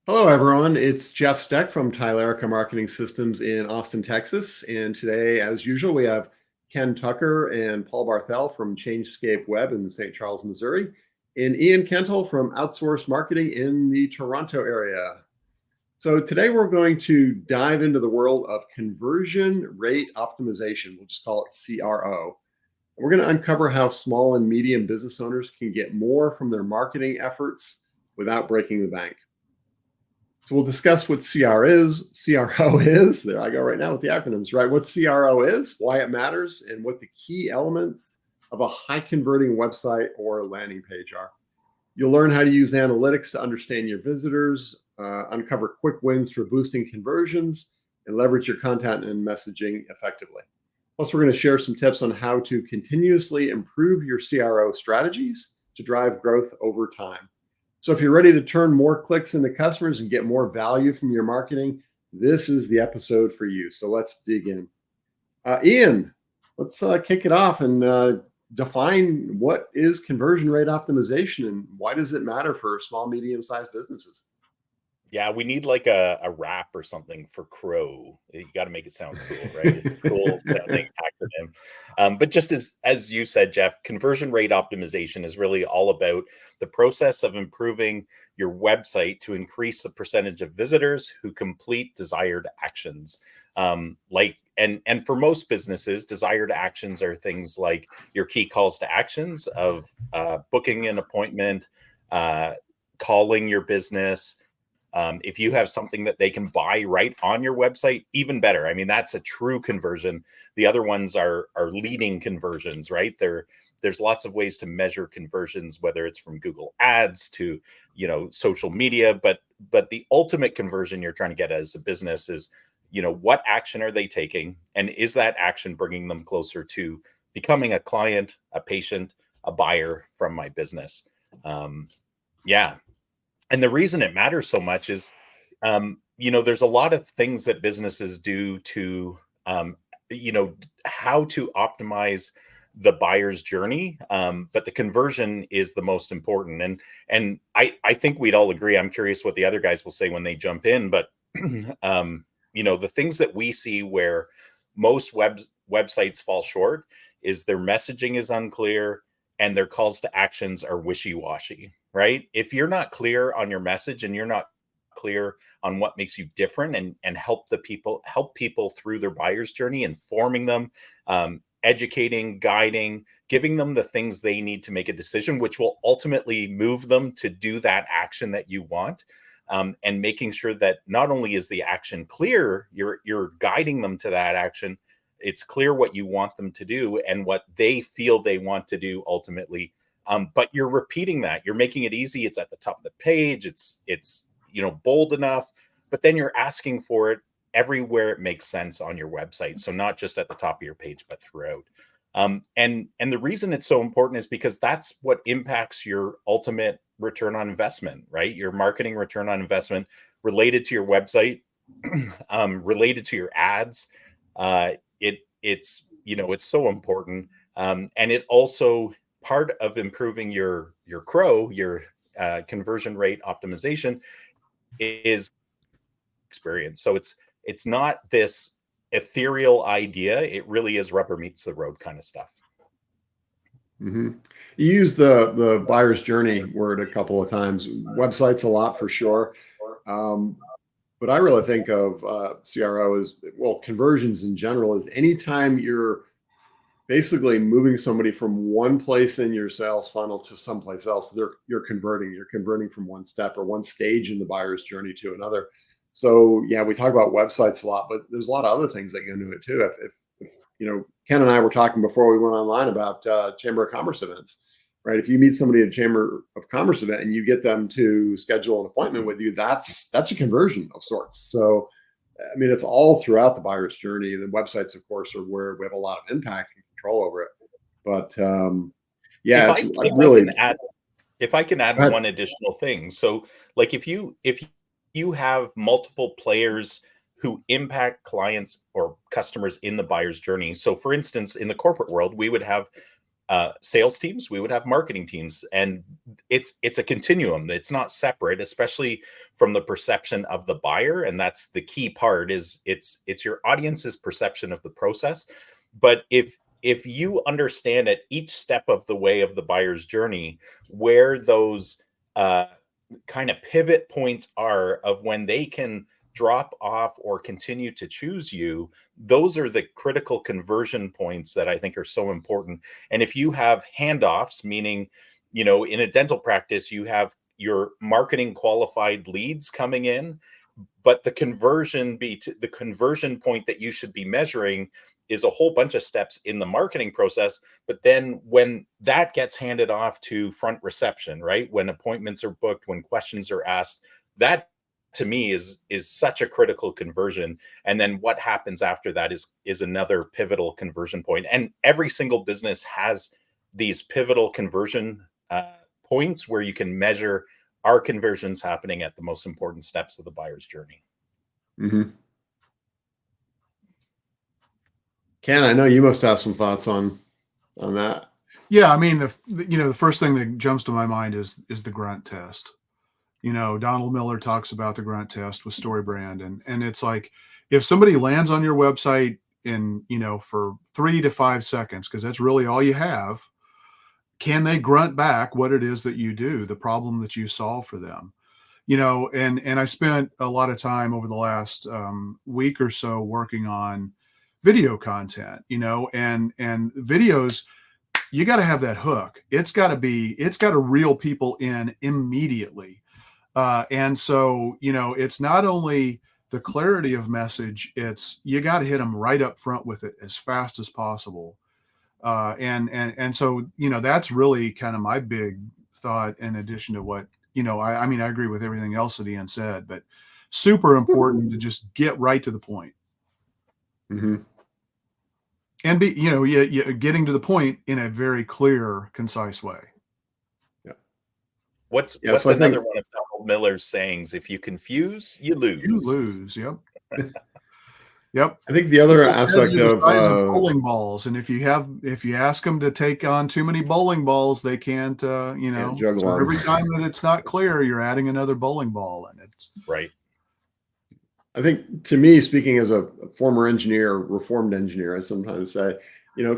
Hello, everyone. It's Jeff Steck from Tylerica Marketing Systems in Austin, Texas. And today, as usual, we have Ken Tucker and Paul Barthel from Changescape Web in St. Charles, Missouri, and Ian Kentel from Outsource Marketing in the Toronto area. So today we're going to dive into the world of conversion rate optimization. We'll just call it CRO. We're going to uncover how small and medium business owners can get more from their marketing efforts without breaking the bank. So we'll discuss what CRO is. There I go right now with the acronyms, right? What CRO is, why it matters, and what the key elements of a high converting website or landing page are. You'll learn how to use analytics to understand your visitors, uncover quick wins for boosting conversions, and leverage your content and messaging effectively. Plus, we're going to share some tips on how to continuously improve your CRO strategies to drive growth over time. So if you're ready to turn more clicks into customers and get more value from your marketing, this is the episode for you. So let's dig in. Ian, let's kick it off and define what is conversion rate optimization and why does it matter for small, medium-sized businesses? Yeah, we need like a rap or something for Crow. You got to make it sound cool, right? It's a cool sounding acronym. But just as you said, Jeff, conversion rate optimization is really all about the process of improving your website to increase the percentage of visitors who complete desired actions. And for most businesses, desired actions are things like your key calls to actions of booking an appointment, calling your business. If you have something that they can buy right on your website, even better. I mean, that's a true conversion. The other ones are leading conversions, right? There's lots of ways to measure conversions, whether it's from Google Ads to, social media. But the ultimate conversion you're trying to get as a business is, what action are they taking? And is that action bringing them closer to becoming a client, a patient, a buyer from my business? Yeah. And the reason it matters so much is, there's a lot of things that businesses do to, how to optimize the buyer's journey. But the conversion is the most important. And I think we'd all agree. I'm curious what the other guys will say when they jump in. But, the things that we see where most websites fall short is their messaging is unclear and their calls to actions are wishy-washy, right? If you're not clear on your message and you're not clear on what makes you different and help people through their buyer's journey, informing them, educating, guiding, giving them the things they need to make a decision, which will ultimately move them to do that action that you want. And making sure that not only is the action clear, you're guiding them to that action. It's clear what you want them to do and what they feel they want to do ultimately. But you're repeating that. You're making it easy. It's at the top of the page. It's bold enough, but then you're asking for it everywhere it makes sense on your website. So not just at the top of your page, but throughout. And the reason it's so important is because that's what impacts your ultimate return on investment, right? Your marketing return on investment related to your website, related to your ads. It's so important. And it also part of improving your conversion rate optimization is experience. So it's not this ethereal idea. It really is rubber meets the road kind of stuff. Mm-hmm. You use the buyer's journey word a couple of times. Websites a lot for sure. But I really think of CRO as, well, conversions in general is anytime you're basically moving somebody from one place in your sales funnel to someplace else, you're converting from one step or one stage in the buyer's journey to another. So yeah, we talk about websites a lot, but there's a lot of other things that go into it too. If Ken and I were talking before we went online about Chamber of Commerce events, right? If you meet somebody at a Chamber of Commerce event and you get them to schedule an appointment with you, that's a conversion of sorts. So I mean, it's all throughout the buyer's journey. The websites, of course, are where we have a lot of impact and control over it. But yeah, it's really. If I can add one additional thing. So like if you have multiple players who impact clients or customers in the buyer's journey. So for instance, in the corporate world, we would have sales teams, we would have marketing teams, and it's a continuum. It's not separate, especially from the perception of the buyer, and that's the key part. Is it's your audience's perception of the process. But if you understand at each step of the way of the buyer's journey where those kind of pivot points are of when they can drop off or continue to choose you, those are the critical conversion points that I think are so important. And if you have handoffs, meaning, in a dental practice, you have your marketing qualified leads coming in, but the conversion point that you should be measuring is a whole bunch of steps in the marketing process. But then when that gets handed off to front reception, right, when appointments are booked, when questions are asked, that to me is such a critical conversion. And then what happens after that is another pivotal conversion point. And every single business has these pivotal conversion points where you can measure, are conversions happening at the most important steps of the buyer's journey. Mm-hmm. Ken, I know you must have some thoughts on that. Yeah, I mean, the first thing that jumps to my mind is the grunt test. Donald Miller talks about the grunt test with StoryBrand, and it's like, if somebody lands on your website in, for 3 to 5 seconds, because that's really all you have, can they grunt back what it is that you do, the problem that you solve for them? And I spent a lot of time over the last week or so working on video content, and videos, you got to have that hook. It's got to reel people in immediately. And so, it's not only the clarity of message, it's, you got to hit them right up front with it as fast as possible. And so, that's really kind of my big thought, in addition to what, I mean, I agree with everything else that Ian said, but super important to just get right to the point. Mm-hmm. And be, getting to the point in a very clear, concise way. What's another one of Donald Miller's sayings? If you confuse, you lose. You lose. Yep. Yep. I think the other aspect of bowling balls, and if you ask them to take on too many bowling balls, they can't. juggle so them. every time that it's not clear, you're adding another bowling ball, and it's right. I think, to me, speaking as a former engineer, reformed engineer, I sometimes say,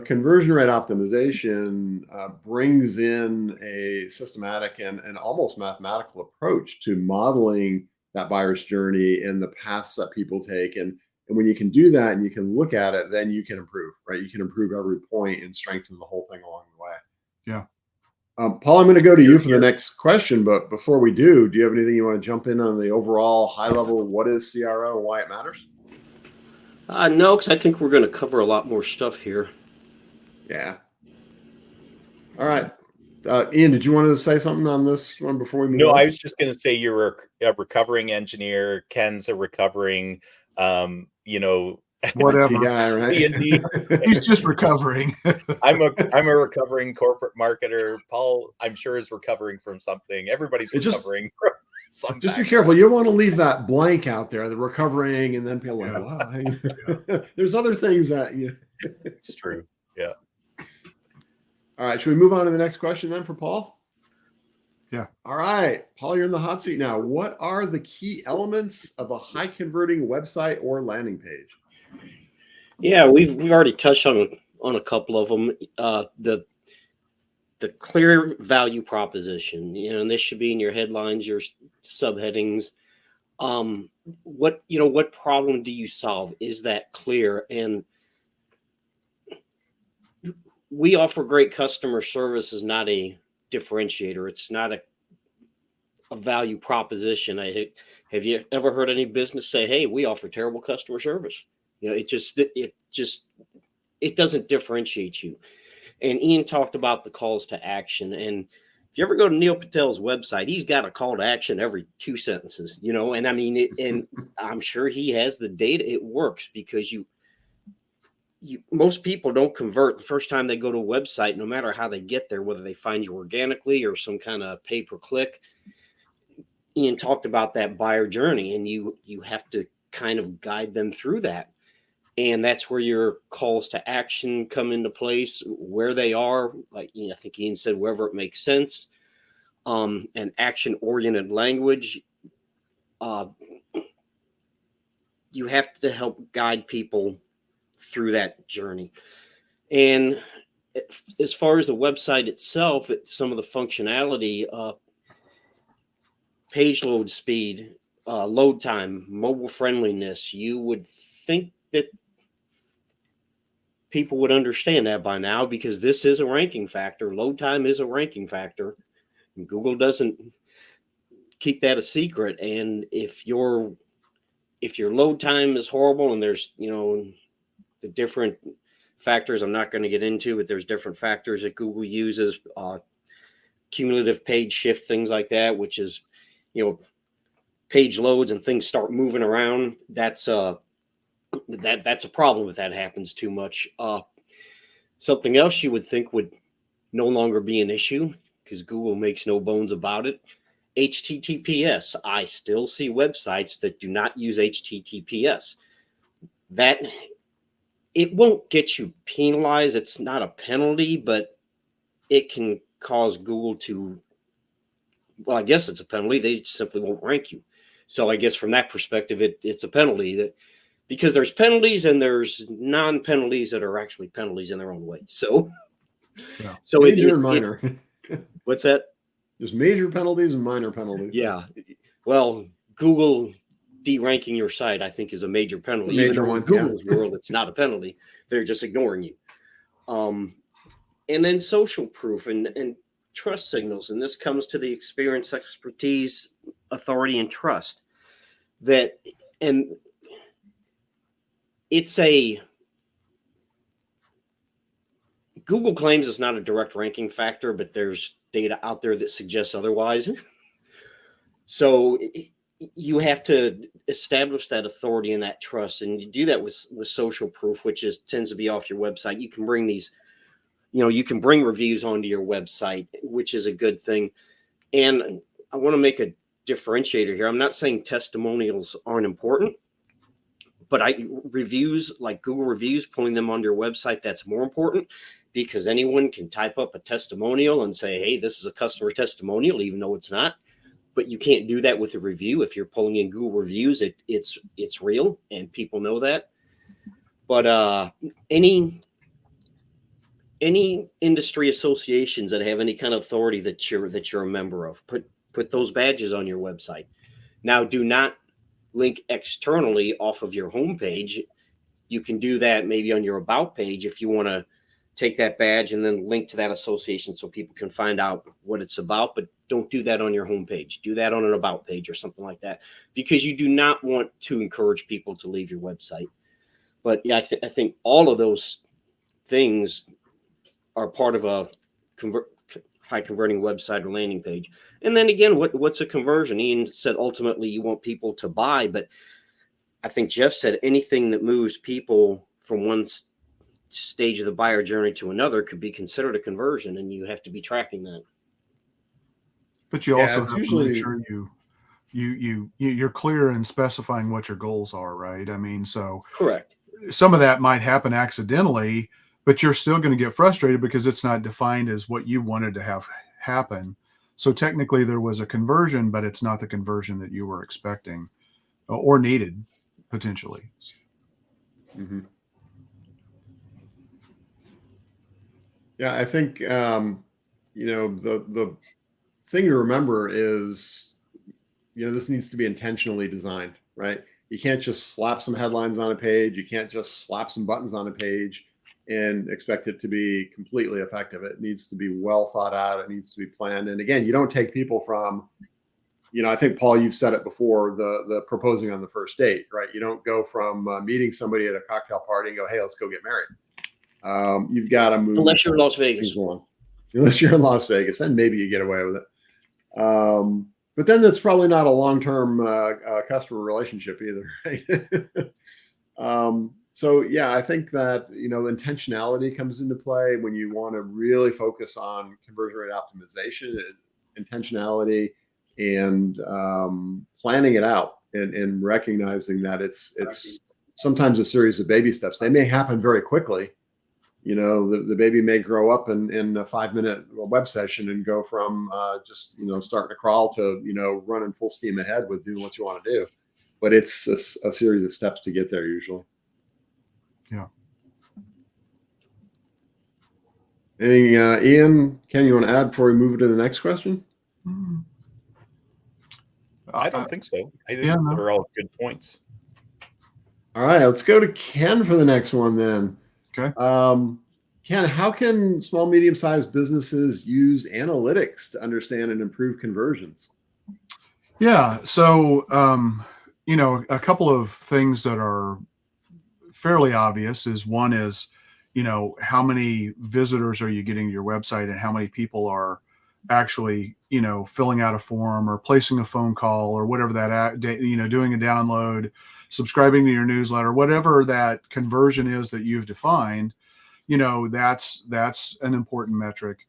conversion rate optimization brings in a systematic and almost mathematical approach to modeling that buyer's journey and the paths that people take. And when you can do that and you can look at it, then you can improve, right? You can improve every point and strengthen the whole thing along the way. Yeah. Paul, I'm going to go to you for the next question, but before we do you have anything you want to jump in on the overall high level? What is CRO and why it matters? No, because I think we're going to cover a lot more stuff here. Yeah. All right. Ian, did you want to say something on this one before we move on? No, I was just going to say you're a recovering engineer. Ken's a recovering, whatever guy, right? He's just recovering. I'm a recovering corporate marketer. Paul, I'm sure, is recovering from something. Everybody's recovering from something. Just be careful. You don't want to leave that blank out there, the recovering, and then people are like, wow. There's other things that It's true. Yeah. All right. Should we move on to the next question then for Paul? Yeah. All right. Paul, you're in the hot seat now. What are the key elements of a high converting website or landing page? Yeah, we've already touched on a couple of them. The clear value proposition, and this should be in your headlines, your subheadings. What problem do you solve? Is that clear? And we offer great customer service is not a differentiator. It's not a value proposition. Have you ever heard any business say, "Hey, we offer terrible customer service"? It doesn't differentiate you. And Ian talked about the calls to action. And if you ever go to Neil Patel's website, he's got a call to action every 2 sentences. And I mean, and I'm sure he has the data. It works because most people don't convert the first time they go to a website, no matter how they get there, whether they find you organically or some kind of pay-per-click. Ian talked about that buyer journey, and you have to kind of guide them through that. And that's where your calls to action come into place, where they are. Like, I think Ian said, wherever it makes sense. And action-oriented language. You have to help guide people through that journey. And as far as the website itself, some of the functionality, page load speed, load time, mobile friendliness, you would think that people would understand that by now, because this is a ranking factor. Load time is a ranking factor. And Google doesn't keep that a secret. And if your load time is horrible, and there's, the different factors I'm not going to get into, but there's different factors that Google uses, cumulative page shift, things like that, which is, page loads and things start moving around. That's a problem if that happens too much. Something else you would think would no longer be an issue, because Google makes no bones about it. HTTPS. I still see websites that do not use HTTPS. That, it won't get you penalized. It's not a penalty, but it can cause Google to, well, I guess it's a penalty. They simply won't rank you. So I guess from that perspective, it's a penalty, that because there's penalties and there's non-penalties that are actually penalties in their own way. So, Yeah. so Major and minor. What's that? There's major penalties and minor penalties. Yeah. Well, Google deranking your site, I think, is a major penalty. It's a major Even though one, in Google's world, it's not a penalty. They're just ignoring you. And then social proof and trust signals. And this comes to the experience, expertise, authority, and trust. And it's Google claims it's not a direct ranking factor, but there's data out there that suggests otherwise. So you have to establish that authority and that trust, and you do that with social proof, which tends to be off your website. You can bring these, you can bring reviews onto your website, which is a good thing. And I want to make a differentiator here. I'm not saying testimonials aren't important, but reviews like Google reviews, pulling them on your website, that's more important, because anyone can type up a testimonial and say, hey, this is a customer testimonial, even though it's not. But you can't do that with a review. If you're pulling in Google reviews, it's real, and people know that. But any industry associations that have any kind of authority that you're a member of, put those badges on your website. Now, do not link externally off of your homepage. You can do that maybe on your about page if you want to take that badge and then link to that association so people can find out what it's about, but don't do that on your homepage. Do that on an about page or something like that, because you do not want to encourage people to leave your website. But yeah, I think all of those things are part of a high converting website or landing page. And then again, what's a conversion? Ian said ultimately you want people to buy, but I think Jeff said anything that moves people from one stage of the buyer journey to another could be considered a conversion, and you have to be tracking that. But you also have to make sure you're clear in specifying what your goals are, right? I mean, so correct. Some of that might happen accidentally, but you're still going to get frustrated because it's not defined as what you wanted to have happen. So technically there was a conversion, but it's not the conversion that you were expecting or needed potentially. Mm-hmm. Yeah, I think, the thing to remember is, this needs to be intentionally designed, right? You can't just slap some headlines on a page. You can't just slap some buttons on a page and expect it to be completely effective. It needs to be well thought out. It needs to be planned. And again, you don't take people from, I think, Paul, you've said it before, the proposing on the first date, right? You don't go from meeting somebody at a cocktail party and go, hey, let's go get married. You've got to move. Unless you're in Las Vegas. Unless you're in Las Vegas, then maybe you get away with it. But then that's probably not a long-term customer relationship either, right? So yeah, I think that, intentionality comes into play when you want to really focus on conversion rate optimization, intentionality, and planning it out and recognizing that it's sometimes a series of baby steps. They may happen very quickly. You know, the baby may grow up in a 5-minute web session and go from just, you know, starting to crawl to, you know, running full steam ahead with doing what you want to do. But it's a series of steps to get there usually. Yeah. Anything, Ian, Ken, you want to add before we move to the next question? I don't think so. I think Yeah, no. they're all good points. All right, let's go to Ken for the next one then. Okay. Ken, how can small, medium-sized businesses use analytics to understand and improve conversions? Yeah. So, you know, a couple of things that are fairly obvious is one is, you know, how many visitors are you getting to your website and how many people are actually, you know, filling out a form or placing a phone call or whatever that, you know, doing a download, subscribing to your newsletter, whatever that conversion is that you've defined, you know, that's an important metric.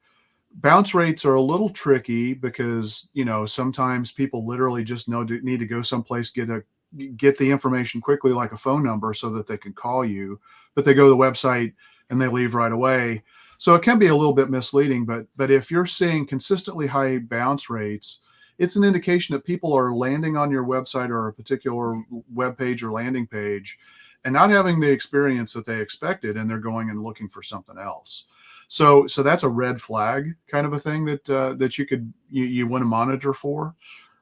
Bounce rates are a little tricky because, you know, sometimes people literally just need to go someplace, get the information quickly, like a phone number, so that they can call you, but they go to the website and they leave right away. So it can be a little bit misleading, but if you're seeing consistently high bounce rates, it's an indication that people are landing on your website or a particular web page or landing page and not having the experience that they expected, and they're going and looking for something else. So that's a red flag kind of a thing that you want to monitor for.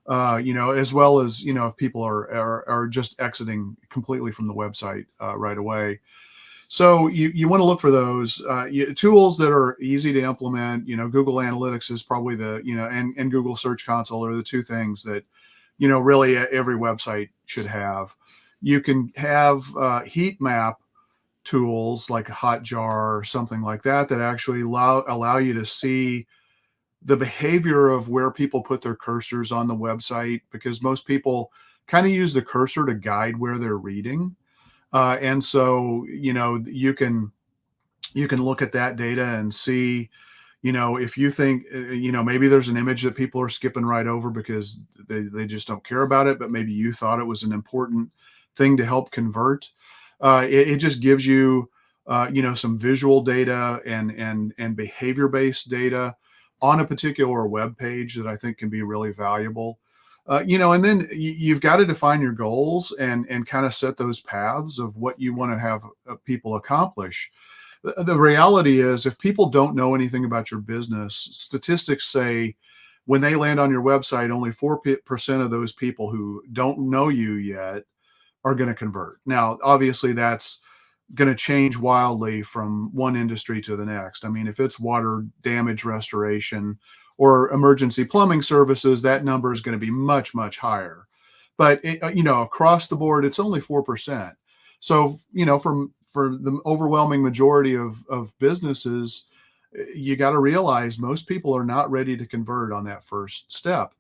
You know, as well as, you know, if people are just exiting completely from the website right away. So you want to look for those tools that are easy to implement. You know, Google Analytics is probably and Google Search Console are the two things that, you know, really every website should have. You can have heat map tools like a Hotjar or something like that actually allow you to see the behavior of where people put their cursors on the website, because most people kind of use the cursor to guide where they're reading. And so, you know, you can look at that data and see, you know, if you think, you know, maybe there's an image that people are skipping right over because they just don't care about it, but maybe you thought it was an important thing to help convert. It just gives you, you know, some visual data and behavior-based data on a particular web page that I think can be really valuable. You know, and then you've got to define your goals and kind of set those paths of what you want to have people accomplish. The reality is, if people don't know anything about your business, statistics say when they land on your website, only 4% of those people who don't know you yet are going to convert. Now, obviously, that's going to change wildly from one industry to the next. I mean, if it's water damage restoration or emergency plumbing services, that number is going to be much, much higher. But you know, across the board, it's only 4%. So, you know, for the overwhelming majority of businesses, you got to realize most people are not ready to convert on that first step.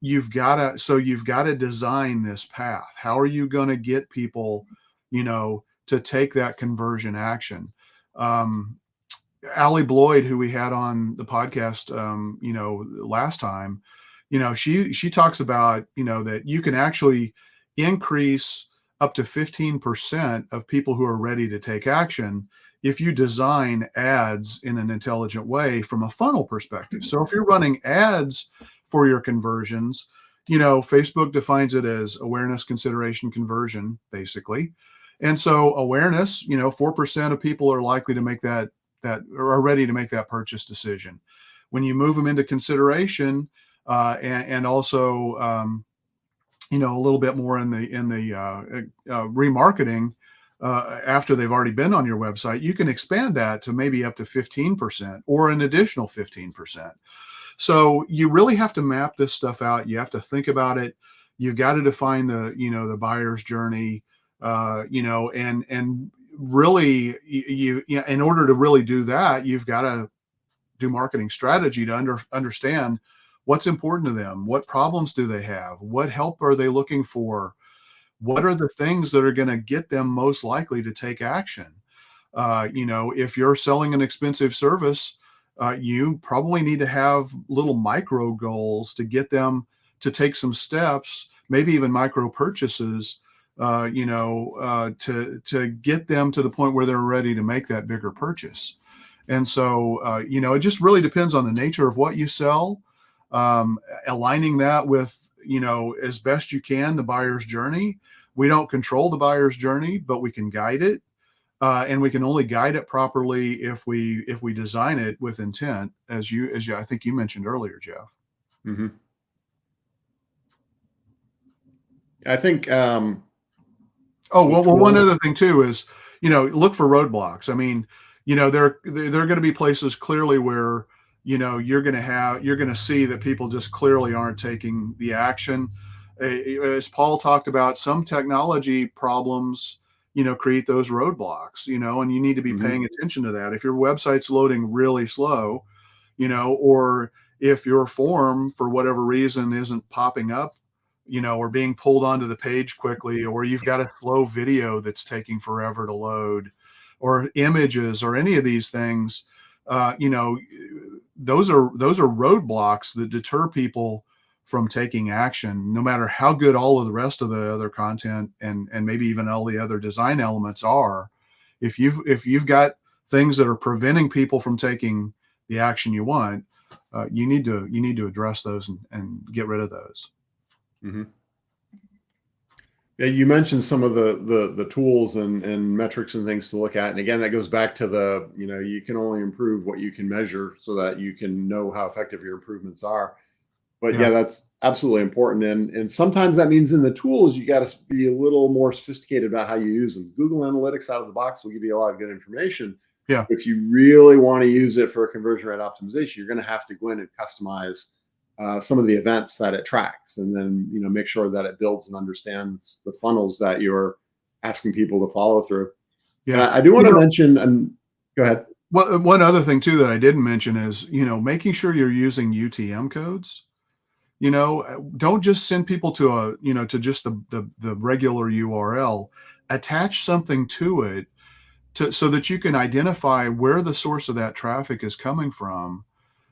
You've got to design this path. How are you going to get people, you know, to take that conversion action? Allie Bloyd, who we had on the podcast, you know, last time, you know, she talks about, you know, that you can actually increase up to 15% of people who are ready to take action if you design ads in an intelligent way from a funnel perspective. So if you're running ads for your conversions, you know, Facebook defines it as awareness, consideration, conversion, basically. And so awareness, you know, 4% of people are likely to make that are ready to make that purchase decision. When you move them into consideration, and also, you know, a little bit more in the remarketing after they've already been on your website, you can expand that to maybe up to 15% or an additional 15%. So you really have to map this stuff out. You have to think about it. You've got to define the buyer's journey, you know, and really you in order to really do that, you've got to do marketing strategy to understand what's important to them. What problems do they have? What help are they looking for? What are the things that are going to get them most likely to take action? You know, if you're selling an expensive service, you probably need to have little micro goals to get them to take some steps, maybe even micro purchases, to get them to the point where they're ready to make that bigger purchase. And so, it just really depends on the nature of what you sell, aligning that with, as best you can, the buyer's journey. We don't control the buyer's journey, but we can guide it. And we can only guide it properly if we design it with intent, as I think you mentioned earlier, Jeff. Mm-hmm. I think. One other thing too is, look for roadblocks. I mean, there are going to be places clearly where, you're going to see that people just clearly aren't taking the action. As Paul talked about, some technology problems, create those roadblocks, and you need to be paying attention to that. If your website's loading really slow, or if your form for whatever reason isn't popping up, or being pulled onto the page quickly, or you've got a slow video that's taking forever to load, or images, or any of these things, those are roadblocks that deter people from taking action, no matter how good all of the rest of the other content and maybe even all the other design elements are. If you've got things that are preventing people from taking the action you want, you need to address those and get rid of those. Mm-hmm. Yeah, you mentioned some of the tools and metrics and things to look at, and again, that goes back to you can only improve what you can measure, so that you can know how effective your improvements are. But yeah, that's absolutely important, and sometimes that means in the tools you got to be a little more sophisticated about how you use them. Google Analytics out of the box will give you a lot of good information. Yeah. If you really want to use it for conversion rate optimization, you're going to have to go in and customize some of the events that it tracks, and then make sure that it builds and understands the funnels that you're asking people to follow through. Yeah, and I do want to mention, and go ahead. Well, one other thing too that I didn't mention is making sure you're using UTM codes. Don't just send people to to just the regular URL. Attach something to it so that you can identify where the source of that traffic is coming from,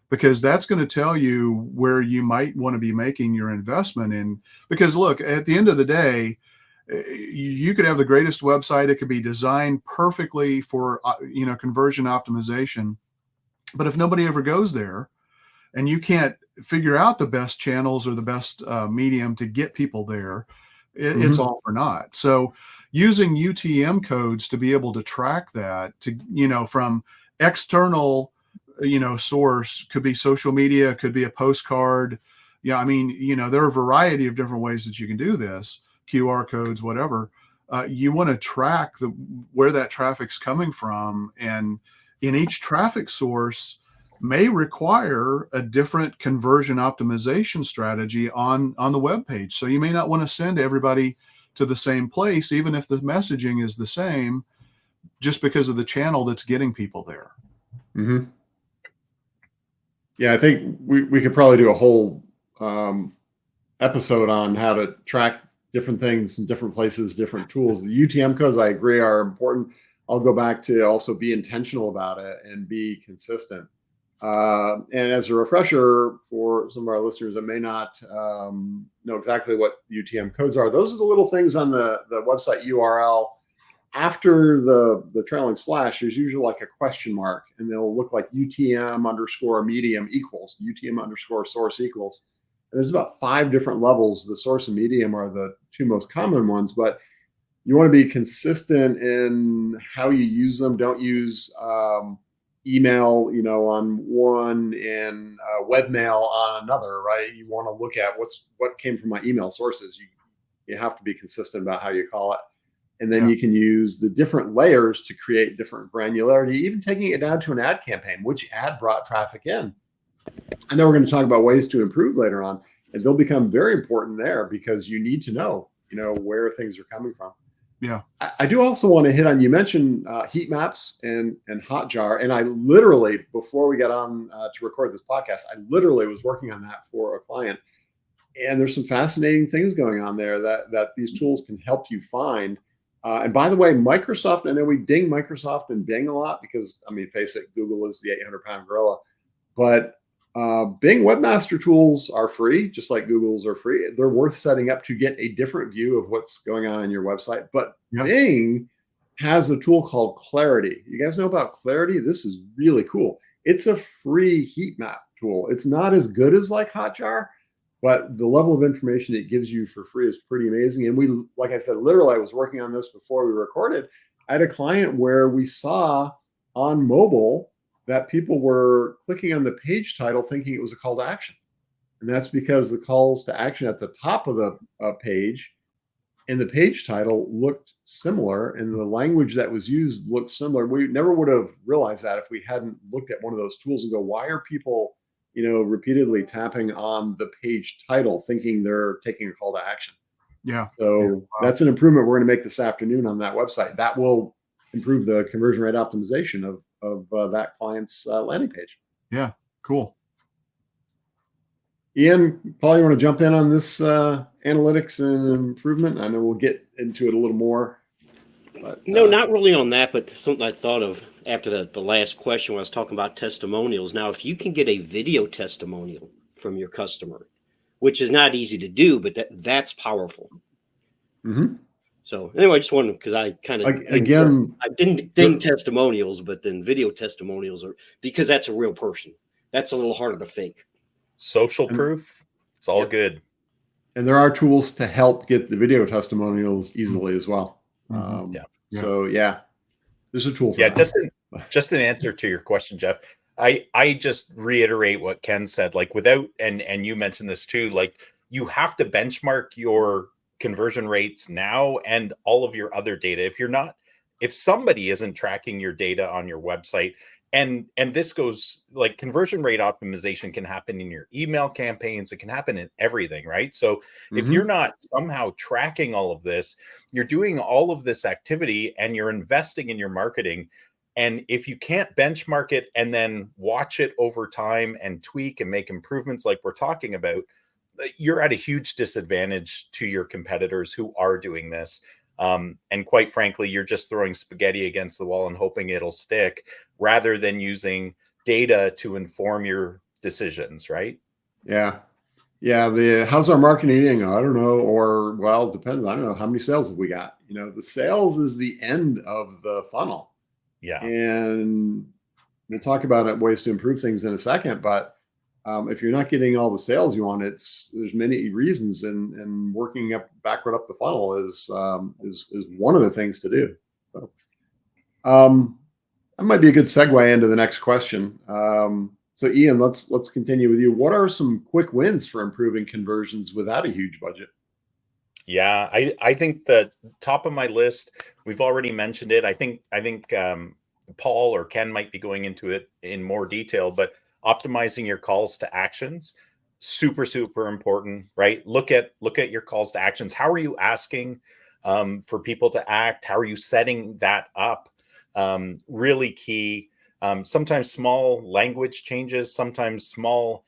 because that's going to tell you where you might want to be making your investment in. Because look, at the end of the day, you could have the greatest website. It could be designed perfectly for, conversion optimization. But if nobody ever goes there and you can't figure out the best channels or the best medium to get people there, it's all for naught. So using UTM codes to be able to track that from external, source, could be social media, could be a postcard. Yeah. I mean, there are a variety of different ways that you can do this, QR codes, whatever. You want to track where that traffic's coming from. And in each traffic source may require a different conversion optimization strategy on the web page. So you may not want to send everybody to the same place, even if the messaging is the same, just because of the channel that's getting people there. Mm-hmm. Yeah, I think we could probably do a whole episode on how to track different things in different places, different tools. The UTM codes, I agree, are important. I'll go back to also be intentional about it and be consistent. And as a refresher for some of our listeners that may not know exactly what UTM codes are, those are the little things on the website URL. After the trailing slash, there's usually like a question mark, and they'll look like UTM_medium equals, UTM_source equals. And there's about 5 different levels. The source and medium are the 2 most common ones, but you want to be consistent in how you use them. Don't use email, on one and webmail on another, right? You want to look at what came from my email sources. You have to be consistent about how you call it. And then you can use the different layers to create different granularity, even taking it down to an ad campaign. Which ad brought traffic in? I know we're going to talk about ways to improve later on, and they'll become very important there, because you need to know, where things are coming from. Yeah. I do also want to hit on, you mentioned heat maps and Hotjar. And I literally, before we got on to record this podcast, I literally was working on that for a client. And there's some fascinating things going on there that these tools can help you find. And by the way, Microsoft, I know we ding Microsoft and Bing a lot because, I mean, face it, Google is the 800-pound gorilla. But Bing Webmaster Tools are free, just like Google's are free. They're worth setting up to get a different view of what's going on your website. But Yeah. Bing has a tool called Clarity. You guys know about Clarity? This is really cool. It's a free heat map tool. It's not as good as like Hotjar, but the level of information it gives you for free is pretty amazing. And we, like I said, literally, I was working on this before we recorded. I had a client where we saw on mobile that people were clicking on the page title thinking it was a call to action. And that's because the calls to action at the top of the page and the page title looked similar, and the language that was used looked similar. We never would have realized that if we hadn't looked at one of those tools and go, why are people, repeatedly tapping on the page title thinking they're taking a call to action? Yeah. So Yeah. Wow. that's an improvement we're going to make this afternoon on that website. That will improve the conversion rate optimization of that client's landing page. Yeah. Cool. Ian, Paul, you want to jump in on this analytics and improvement? I know we'll get into it a little more. But, No, not really on that, but something I thought of after the last question when I was talking about testimonials. Now, if you can get a video testimonial from your customer, which is not easy to do, but that's powerful. Mm-hmm. So anyway, I just wanted, because I kind of I didn't ding testimonials, but then video testimonials are, because that's a real person. That's a little harder to fake. Social proof, it's all good. And there are tools to help get the video testimonials easily as well. Mm-hmm. So yeah, there's a tool for that. Just an answer to your question, Jeff. I just reiterate what Ken said, like without, and you mentioned this too, like you have to benchmark your conversion rates now and all of your other data. If somebody isn't tracking your data on your website, and this goes, like, conversion rate optimization can happen in your email campaigns, it can happen in everything, right? So if you're not somehow tracking all of this, you're doing all of this activity and you're investing in your marketing, and if you can't benchmark it and then watch it over time and tweak and make improvements like we're talking about, you're at a huge disadvantage to your competitors who are doing this. And quite frankly, you're just throwing spaghetti against the wall and hoping it'll stick rather than using data to inform your decisions, right? Yeah. Yeah. How's our marketing doing? I don't know. Or, well, it depends. I don't know. How many sales have we got? The sales is the end of the funnel. Yeah. And we'll talk about ways to improve things in a second, but if you're not getting all the sales you want, there's many reasons, and working backward up the funnel is one of the things to do. So that might be a good segue into the next question. So Ian, let's continue with you. What are some quick wins for improving conversions without a huge budget? Yeah, I think the top of my list, we've already mentioned it. I think Paul or Ken might be going into it in more detail, but optimizing your calls to actions, super important, right? Look at your calls to actions. How are you asking for people to act? How are you setting that up? Really key. Sometimes small language changes, sometimes small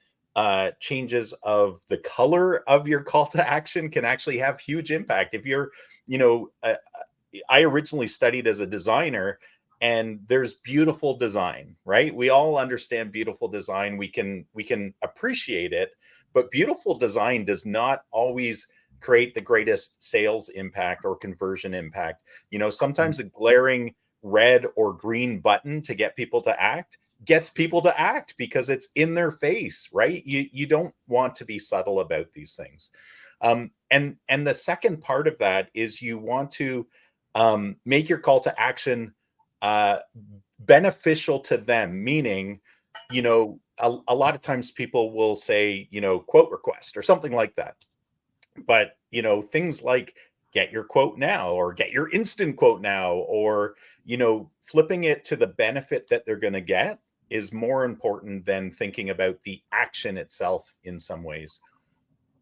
changes of the color of your call to action can actually have huge impact. If you're, I originally studied as a designer, and there's beautiful design, right? We all understand beautiful design. We can appreciate it, but beautiful design does not always create the greatest sales impact or conversion impact. Sometimes a glaring red or green button to get people to act gets people to act because it's in their face, right? You don't want to be subtle about these things. And the second part of that is you want to make your call to action beneficial to them, meaning, a lot of times people will say, quote request or something like that. But, things like get your quote now, or get your instant quote now, or, flipping it to the benefit that they're going to get is more important than thinking about the action itself in some ways.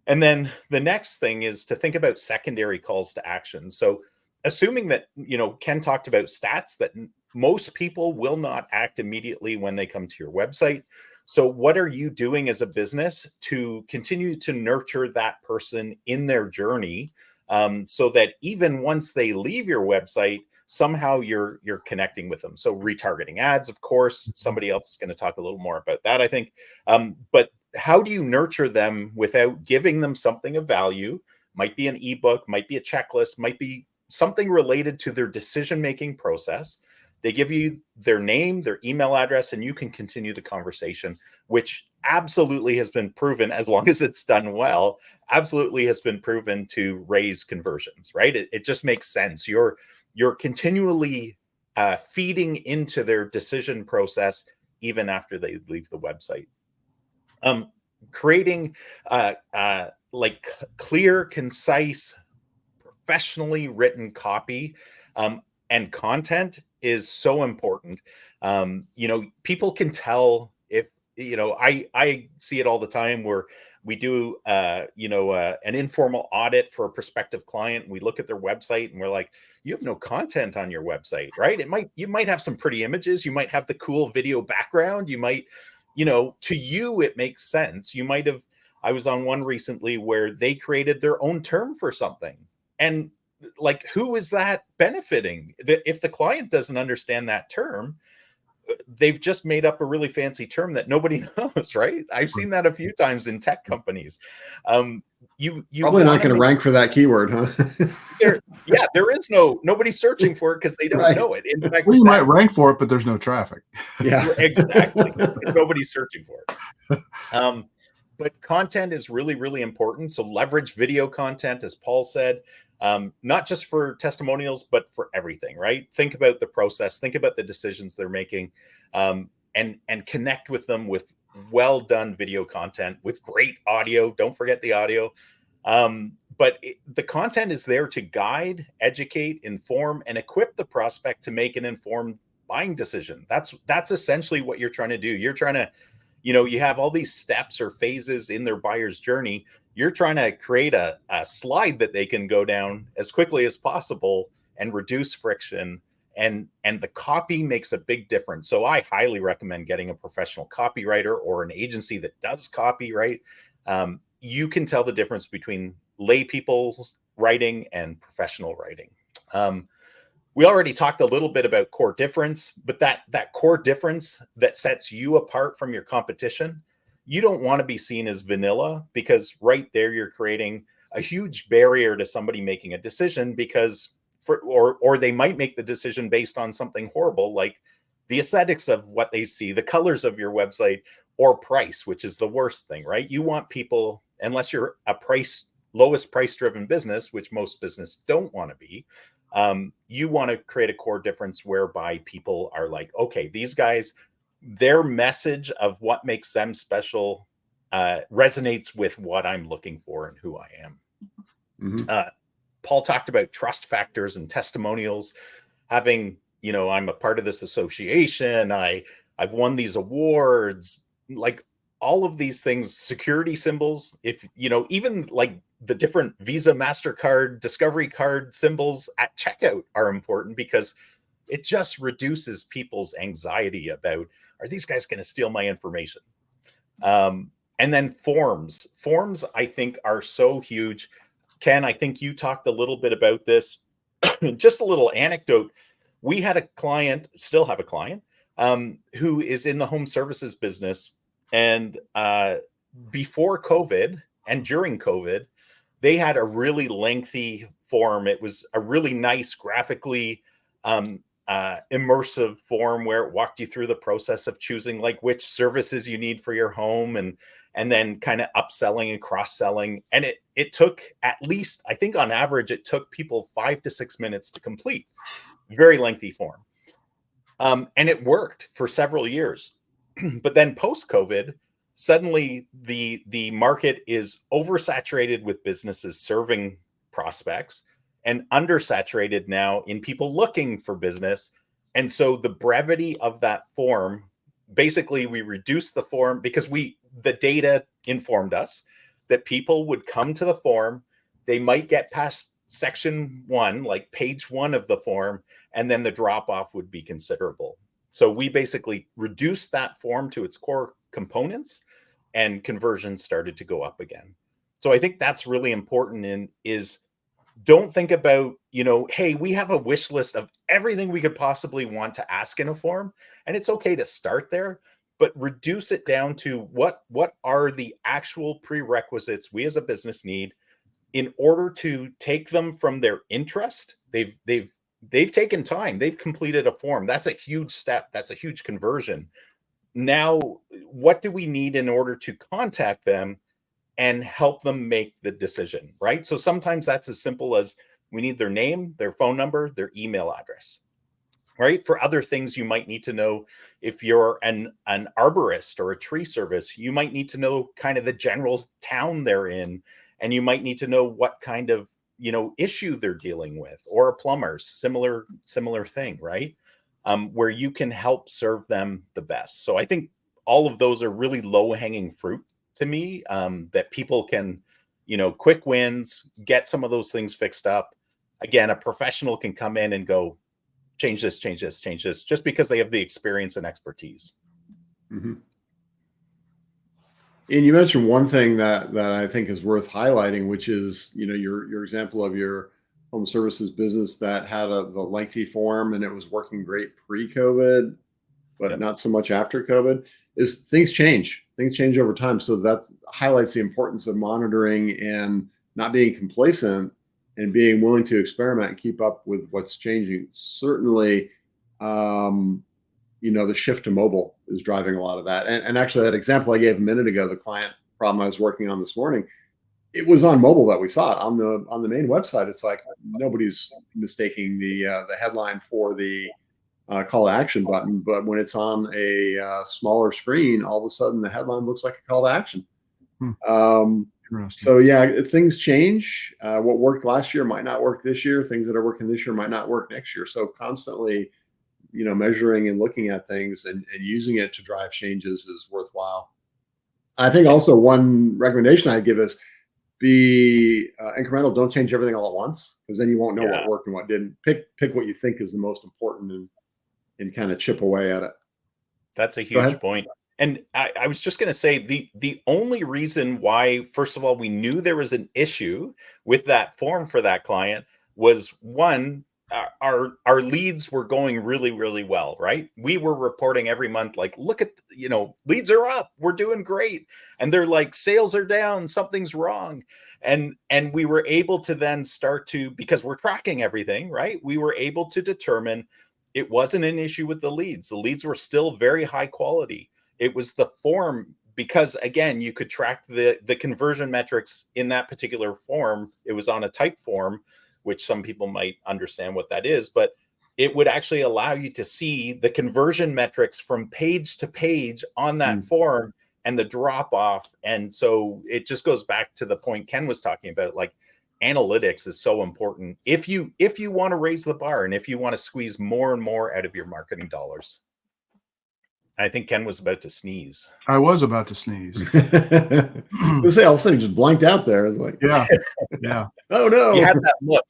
And then the next thing is to think about secondary calls to action. So assuming that, Ken talked about stats that most people will not act immediately when they come to your website. So what are you doing as a business to continue to nurture that person in their journey, so that even once they leave your website, somehow you're connecting with them. So retargeting ads, of course, somebody else is going to talk a little more about that, I think. But how do you nurture them without giving them something of value? Might be an ebook, might be a checklist, might be something related to their decision-making process. They give you their name, their email address, and you can continue the conversation, which absolutely has been proven, as long as it's done well, absolutely has been proven to raise conversions, right? It just makes sense. You're continually feeding into their decision process even after they leave the website. Creating like clear, concise, professionally written copy and content is so important. People can tell if, I see it all the time where we do, an informal audit for a prospective client. We look at their website and we're like, you have no content on your website, right? You might have some pretty images. You might have the cool video background. You might, to you, it makes sense. I was on one recently where they created their own term for something. And like, who is that benefiting? If the client doesn't understand that term, they've just made up a really fancy term that nobody knows, right? I've seen that a few times in tech companies. You probably not going to rank for that keyword, huh? There is nobody's searching for it because they don't know it. In fact, well, you might rank for it, but there's no traffic. Yeah, exactly. Because nobody's searching for it. But content is really, really important. So leverage video content, as Paul said, not just for testimonials, but for everything, right? Think about the process, think about the decisions they're making, and connect with them with well done video content with great audio. Don't forget the audio. But the content is there to guide, educate, inform, and equip the prospect to make an informed buying decision. That's essentially what you're trying to do. You're trying to, you have all these steps or phases in their buyer's journey. You're trying to create a slide that they can go down as quickly as possible and reduce friction. And the copy makes a big difference. So I highly recommend getting a professional copywriter or an agency that does copyright. You can tell the difference between lay people's writing and professional writing. We already talked a little bit about core difference, but that core difference that sets you apart from your competition, you don't want to be seen as vanilla, because right there you're creating a huge barrier to somebody making a decision, because or they might make the decision based on something horrible, like the aesthetics of what they see, the colors of your website, or price, which is the worst thing, right? You want people, unless you're a lowest price driven business, which most businesses don't want to be, you want to create a core difference whereby people are like, okay, these guys, their message of what makes them special resonates with what I'm looking for and who I am. Mm-hmm. Paul talked about trust factors and testimonials. Having, I'm a part of this association. I've won these awards, like all of these things, security symbols. If, even like the different Visa, MasterCard, Discovery card symbols at checkout are important, because it just reduces people's anxiety about, are these guys going to steal my information? And then forms, I think, are so huge. Ken, I think you talked a little bit about this. Just a little anecdote. We had a client, still have a client, who is in the home services business. And before COVID and during COVID, they had a really lengthy form. It was a really nice, graphically immersive form where it walked you through the process of choosing like which services you need for your home, and then kind of upselling and cross-selling. And it took, at least, I think on average, it took people 5 to 6 minutes to complete. Very lengthy form. And it worked for several years. But then post-COVID, suddenly the market is oversaturated with businesses serving prospects and undersaturated now in people looking for business. And so the brevity of that form, basically we reduced the form because the data informed us that people would come to the form, they might get past section 1, like page 1 of the form, and then the drop off would be considerable. So we basically reduced that form to its core components, and conversions started to go up again. So I think that's really important, is don't think about, hey, we have a wish list of everything we could possibly want to ask in a form, and it's okay to start there, but reduce it down to what are the actual prerequisites we as a business need in order to take them from their interest. They've taken time, they've completed a form. That's a huge step, that's a huge conversion. Now, what do we need in order to contact them and help them make the decision, right? So sometimes that's as simple as we need their name, their phone number, their email address, right? For other things, you might need to know, if you're an arborist or a tree service, you might need to know kind of the general town they're in, and you might need to know what kind of issue they're dealing with, or a plumber, similar thing, right? Where you can help serve them the best. So I think all of those are really low-hanging fruit to me, that people can, quick wins, get some of those things fixed up. Again, a professional can come in and go, change this, change this, change this, just because they have the experience and expertise. Mm-hmm. And you mentioned one thing that I think is worth highlighting, which is, your example of your home services business that had the lengthy form, and it was working great pre-COVID, but Yep. not so much after COVID. Is things change over time. So that highlights the importance of monitoring and not being complacent, and being willing to experiment and keep up with what's changing. Certainly, the shift to mobile is driving a lot of that. And actually, that example I gave a minute ago, the client problem I was working on this morning, it was on mobile that we saw it. On the main website, it's like nobody's mistaking the headline for the call to action button, but when it's on a smaller screen, all of a sudden the headline looks like a call to action. Interesting. So yeah, things change. What worked last year might not work this year. Things that are working this year might not work next year. So constantly, measuring and looking at things and using it to drive changes is worthwhile. I think also one recommendation I'd give is be incremental. Don't change everything all at once, because then you won't know what worked and what didn't. Pick what you think is the most important, and kind of chip away at it. That's a huge point. And I was just going to say, the only reason why, first of all, we knew there was an issue with that form for that client was, one, our leads were going really, really well, right? We were reporting every month, like, look at, leads are up, we're doing great. And they're like, sales are down, something's wrong. And we were able to then start to, because we're tracking everything, right? We were able to determine it wasn't an issue with the leads. The leads were still very high quality. It was the form, because again, you could track the conversion metrics in that particular form. It was on a type form, which some people might understand what that is, but it would actually allow you to see the conversion metrics from page to page on that form, and the drop off. And so it just goes back to the point Ken was talking about, like, analytics is so important if you want to raise the bar, and if you want to squeeze more and more out of your marketing dollars. I think Ken was about to sneeze. I was about to sneeze. Let's say all of a sudden he just blanked out there. It's like, yeah. Oh no. You had that look.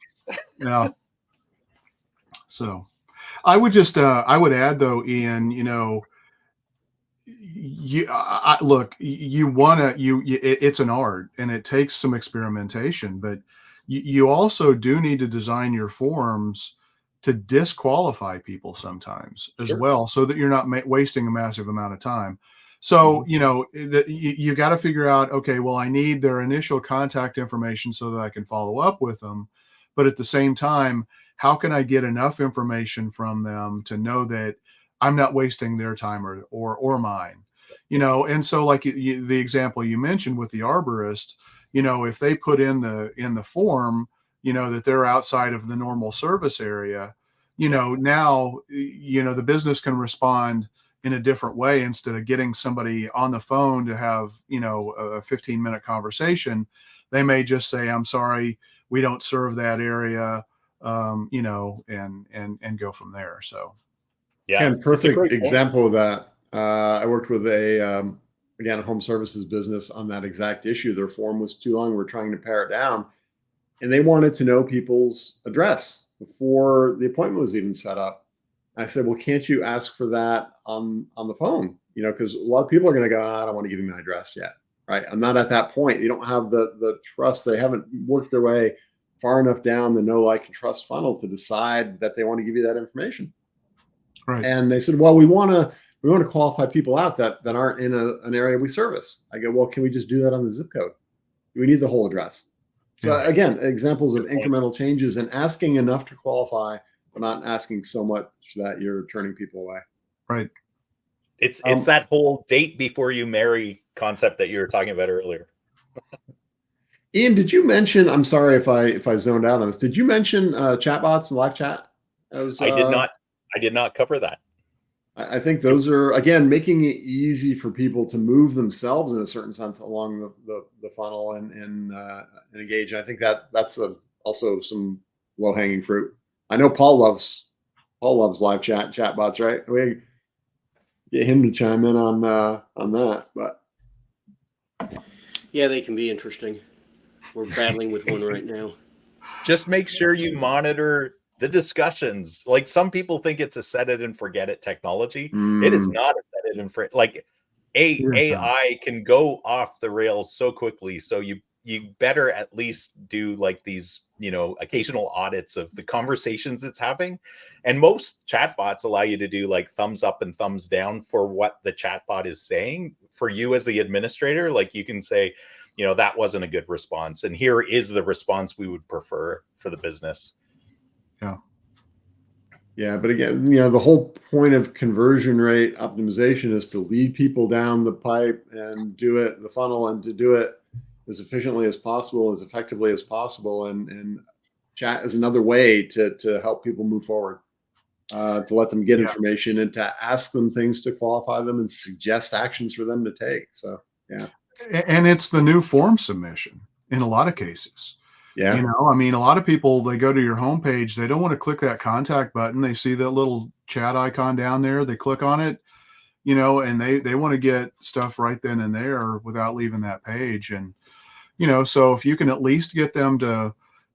Yeah. So I would just, I would add though, Ian, look, you want to, it's an art, and it takes some experimentation, but you also do need to design your forms to disqualify people sometimes as well, so that you're not wasting a massive amount of time. So, you got to figure out, okay, well, I need their initial contact information so that I can follow up with them. But at the same time, how can I get enough information from them to know that I'm not wasting their time or mine, And so, like the example you mentioned with the arborist, if they put in the form, that they're outside of the normal service area, now, the business can respond in a different way. Instead of getting somebody on the phone to have, a 15-minute conversation, they may just say, I'm sorry, we don't serve that area, and go from there. So. Yeah, Ken, perfect example of that. I worked with a home services business on that exact issue. Their form was too long. We're trying to pare it down, and they wanted to know people's address before the appointment was even set up. I said, well, can't you ask for that on the phone? Because a lot of people are going to go, I don't want to give you my address yet, right? I'm not at that point. You don't have the trust. They haven't worked their way far enough down the know, like, and trust funnel to decide that they want to give you that information. Right. And they said, well, we want to qualify people out that aren't in an area we service. I go, well, can we just do that on the zip code? Do we need the whole address? So Yeah. again, examples of Good point. incremental changes and asking enough to qualify, but not asking so much that you're turning people away. Right. It's that whole date before you marry concept that you were talking about earlier. Ian, did you mention? I'm sorry if I zoned out on this. Did you mention chatbots and live chat? As, I did not. I did not cover that. I think those are, again, making it easy for people to move themselves in a certain sense along the funnel and engage. And I think that's also some low hanging fruit. I know Paul loves live chatbots, right? We get him to chime in on that, but Yeah, they can be interesting. We're battling with one right now. Just make sure you monitor the discussions. Like, some people think it's a set it and forget it technology. It is not a set it and forget. Like, AI can go off the rails so quickly. So you better at least do like these, occasional audits of the conversations it's having. And most chatbots allow you to do like thumbs up and thumbs down for what the chatbot is saying. For you as the administrator, like, you can say, that wasn't a good response, and here is the response we would prefer for the business. Yeah, but again, the whole point of conversion rate optimization is to lead people down the pipe and do it, the funnel, and to do it as efficiently as possible, as effectively as possible. And chat is another way to help people move forward, to let them get information and to ask them things to qualify them and suggest actions for them to take. So, yeah. And it's the new form submission in a lot of cases. Yeah. I mean, a lot of people, they go to your homepage, they don't want to click that contact button. They see that little chat icon down there. They click on it, and they want to get stuff right then and there without leaving that page. And, so if you can at least get them to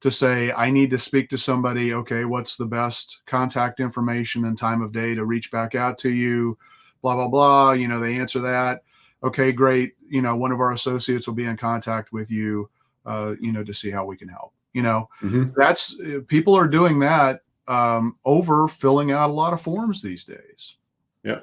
say, I need to speak to somebody. Okay, what's the best contact information and time of day to reach back out to you? Blah, blah, blah. They answer that. Okay, great. One of our associates will be in contact with you, to see how we can help. That's, people are doing that over filling out a lot of forms these days. Yeah.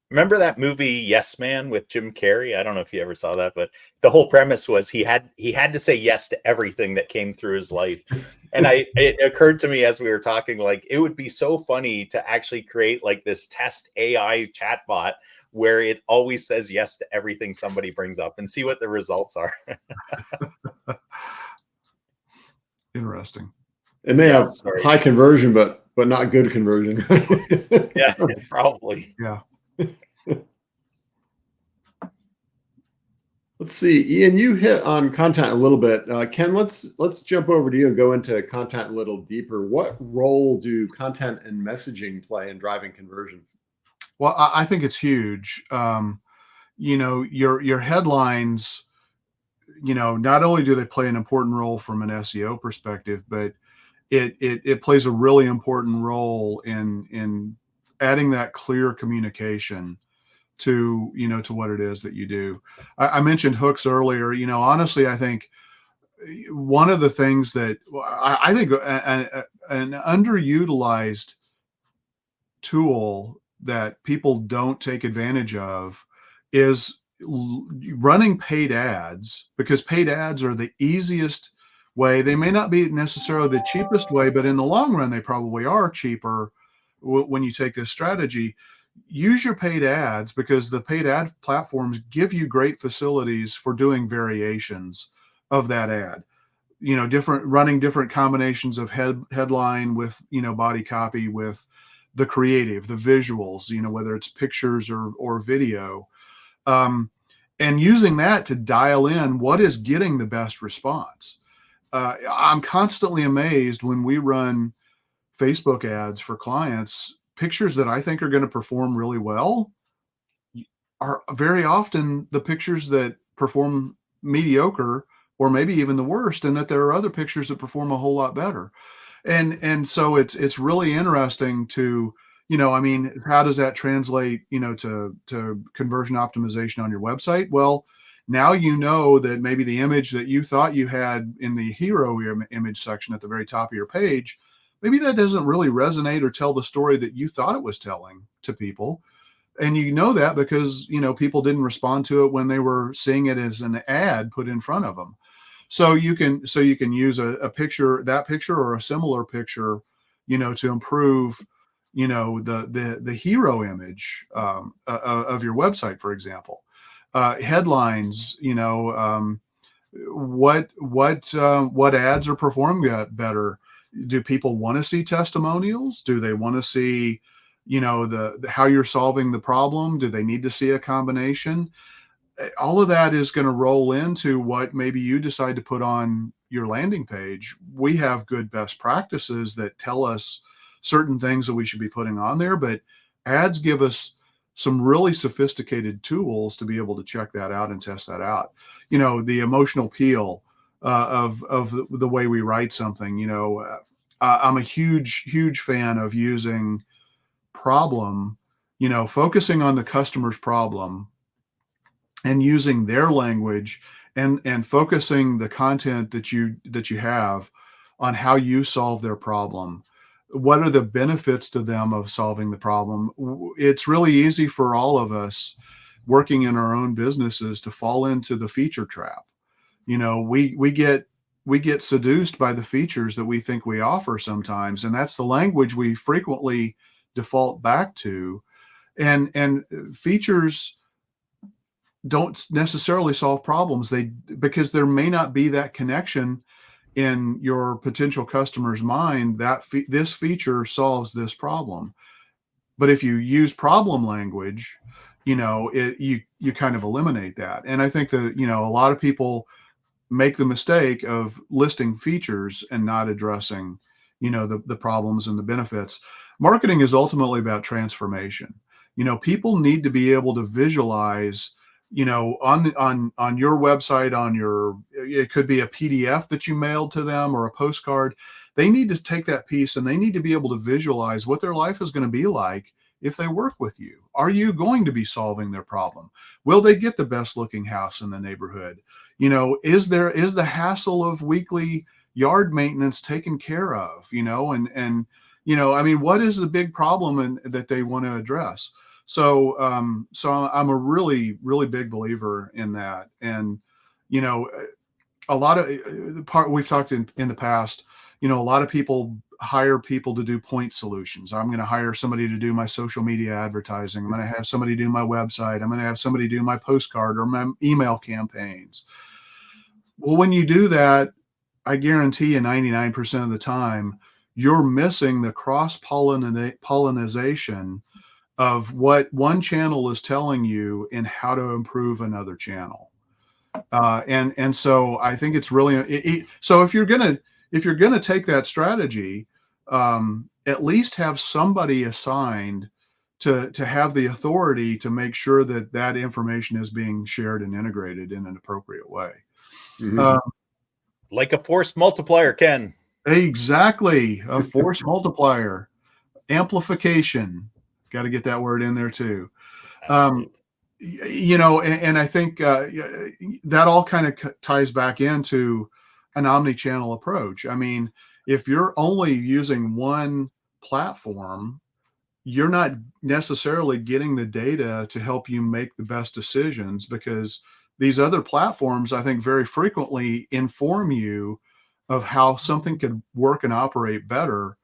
Remember that movie Yes Man with Jim Carrey? I don't know if you ever saw that, but the whole premise was he had to say yes to everything that came through his life. And it occurred to me as we were talking, like, it would be so funny to actually create like this test AI chatbot where it always says yes to everything somebody brings up and see what the results are. Interesting. It may have high conversion, but not good conversion. Yeah, probably. Yeah. Let's see, Ian, you hit on content a little bit. Ken, let's jump over to you and go into content a little deeper. What role do content and messaging play in driving conversions? Well, I think it's huge. Your headlines, not only do they play an important role from an SEO perspective, but it plays a really important role in adding that clear communication to what it is that you do. I mentioned hooks earlier. Honestly, I think one of the things that I think an underutilized tool that people don't take advantage of is running paid ads, because paid ads are the easiest way. They may not be necessarily the cheapest way, but in the long run, they probably are cheaper when you take this strategy. Use your paid ads, because the paid ad platforms give you great facilities for doing variations of that ad. Running different combinations of headline with, body copy, with the creative, the visuals, whether it's pictures or video, and using that to dial in what is getting the best response. I'm constantly amazed when we run Facebook ads for clients. Pictures that I think are going to perform really well are very often the pictures that perform mediocre, or maybe even the worst, and that there are other pictures that perform a whole lot better. And so it's really interesting to, how does that translate, to conversion optimization on your website? Well, Now you know that maybe the image that you thought you had in the hero image section at the very top of your page, maybe that doesn't really resonate or tell the story that you thought it was telling to people. And you know that because, people didn't respond to it when they were seeing it as an ad put in front of them. So you can use a picture, that picture or a similar picture, to improve, the hero image of your website, for example. Headlines, what ads are performing better? Do people want to see testimonials? Do they want to see, the how you're solving the problem? Do they need to see a combination? All of that is going to roll into what maybe you decide to put on your landing page. We have good best practices that tell us certain things that we should be putting on there, but ads give us some really sophisticated tools to be able to check that out and test that out. The emotional appeal of the way we write something. I'm a huge fan of using problem, focusing on the customer's problem and using their language and focusing the content that you have on how you solve their problem. What are the benefits to them of solving the problem? It's really easy for all of us working in our own businesses to fall into the feature trap. We get seduced by the features that we think we offer sometimes, and that's the language we frequently default back to. And features don't necessarily solve problems. Because there may not be that connection in your potential customer's mind that this feature solves this problem. But if you use problem language, you kind of eliminate that. And I think that, a lot of people make the mistake of listing features and not addressing, the problems and the benefits. Marketing is ultimately about transformation. People need to be able to visualize, on your website, it could be a PDF that you mailed to them or a postcard. They need to take that piece and they need to be able to visualize what their life is going to be like if they work with you. Are you going to be solving their problem? Will they get the best looking house in the neighborhood? Is the hassle of weekly yard maintenance taken care of? What is the big problem that they want to address? So I'm a really, really big believer in that. And, a lot of the part we've talked in the past, a lot of people hire people to do point solutions. I'm going to hire somebody to do my social media advertising. I'm going to have somebody do my website. I'm going to have somebody do my postcard or my email campaigns. Well, when you do that, I guarantee you 99% of the time, you're missing the cross-pollination of what one channel is telling you and how to improve another channel. And so I think it's really, so if you're going to take that strategy, at least have somebody assigned to have the authority to make sure that information is being shared and integrated in an appropriate way. Mhm. Like a force multiplier, Ken. Exactly. A force multiplier, amplification. Got to get that word in there too. Absolutely. And I think that all kind of ties back into an omni-channel approach. I mean, if you're only using one platform, you're not necessarily getting the data to help you make the best decisions, because these other platforms, I think, very frequently inform you of how something could work and operate better.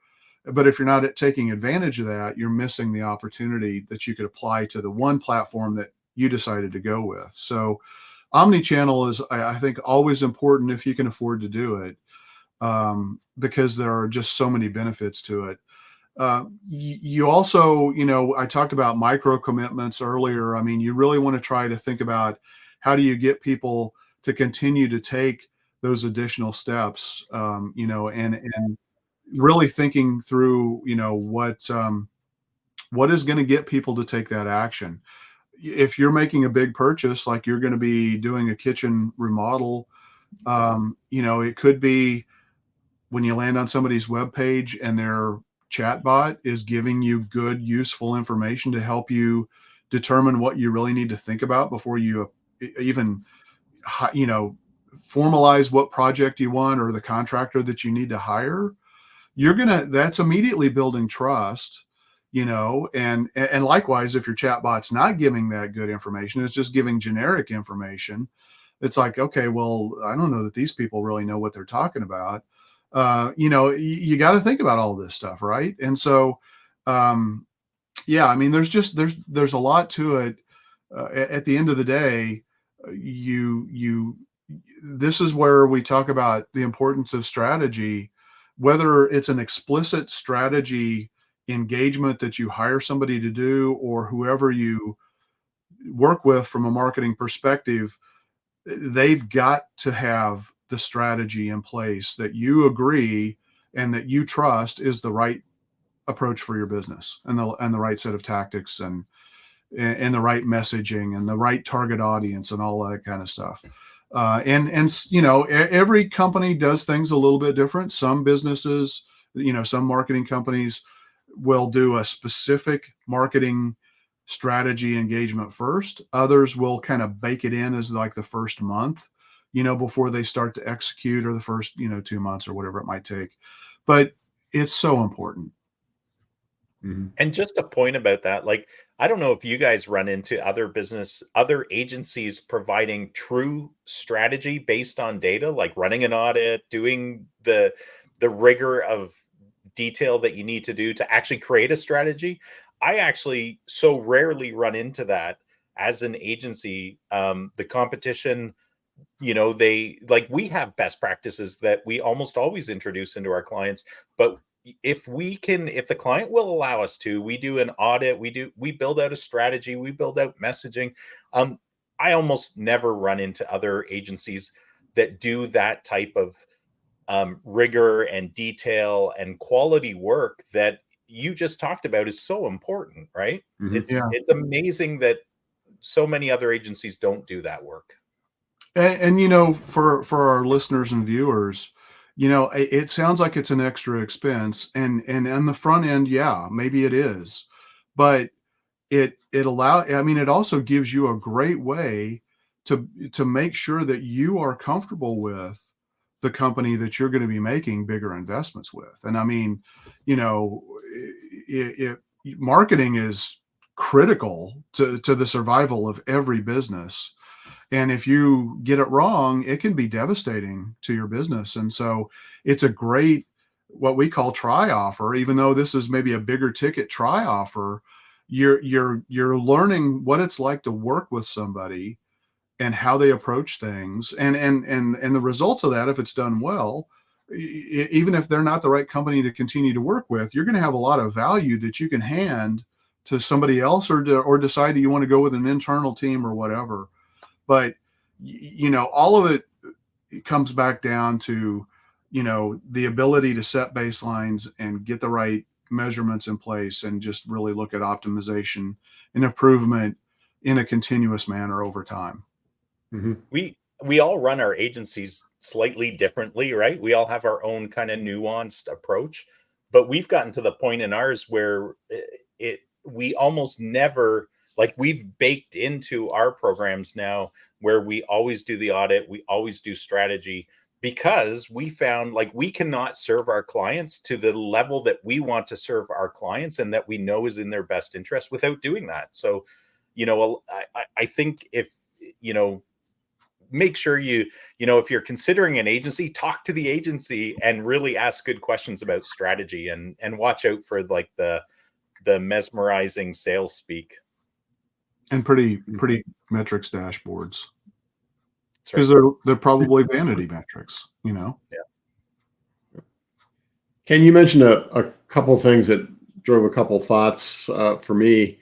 But if you're not taking advantage of that, you're missing the opportunity that you could apply to the one platform that you decided to go with. So omni-channel is, I think, always important if you can afford to do it, because there are just so many benefits to it. You also, I talked about micro commitments earlier. I mean, you really want to try to think about how do you get people to continue to take those additional steps, and really thinking through, what is going to get people to take that action. If you're making a big purchase, like you're going to be doing a kitchen remodel, it could be when you land on somebody's webpage and their chatbot is giving you good, useful information to help you determine what you really need to think about before you even formalize what project you want or the contractor that you need to hire, that's immediately building trust, and likewise, if your chatbot's not giving that good information, it's just giving generic information. It's like, okay, well, I don't know that these people really know what they're talking about. You got to think about all this stuff, right? And so, yeah, I mean, there's a lot to it. At the end of the day, this is where we talk about the importance of strategy, whether it's an explicit strategy engagement that you hire somebody to do or whoever you work with from a marketing perspective. They've got to have the strategy in place that you agree and that you trust is the right approach for your business, and the right set of tactics and the right messaging and the right target audience and all that kind of stuff. Every company does things a little bit different. Some businesses, some marketing companies will do a specific marketing strategy engagement first. Others will kind of bake it in as like the first month, before they start to execute, or the first, 2 months or whatever it might take. But it's so important. Mm-hmm. And just a point about that, like, I don't know if you guys run into other agencies providing true strategy based on data, like running an audit, doing the rigor of detail that you need to do to actually create a strategy. I actually so rarely run into that as an agency. The competition, we have best practices that we almost always introduce into our clients, but if the client will allow us to, we do an audit, we build out a strategy, we build out messaging. I almost never run into other agencies that do that type of rigor and detail and quality work that you just talked about is so important, right? Mm-hmm. It's amazing that so many other agencies don't do that work. And for our listeners and viewers, it sounds like it's an extra expense, and on the front end, yeah, maybe it is, but it also gives you a great way to make sure that you are comfortable with the company that you're going to be making bigger investments with. And I mean, marketing is critical to the survival of every business. And if you get it wrong, it can be devastating to your business. And so it's a great, what we call try offer, even though this is maybe a bigger ticket try offer. You're learning what it's like to work with somebody and how they approach things, and the results of that, if it's done well, even if they're not the right company to continue to work with, you're going to have a lot of value that you can hand to somebody else, or decide that you want to go with an internal team or whatever. But all of it comes back down to the ability to set baselines and get the right measurements in place, and just really look at optimization and improvement in a continuous manner over time. Mm-hmm. We all run our agencies slightly differently, right? We all have our own kind of nuanced approach, but we've gotten to the point in ours where we almost never, like, we've baked into our programs now where we always do the audit, we always do strategy, because we found, like, we cannot serve our clients to the level that we want to serve our clients and that we know is in their best interest without doing that. So, I think if, make sure if you're considering an agency, talk to the agency and really ask good questions about strategy, and watch out for like the mesmerizing sales speak. And pretty metrics dashboards, Right. because they're probably vanity metrics, Yeah. Ken, you mentioned a couple of things that drove a couple of thoughts for me.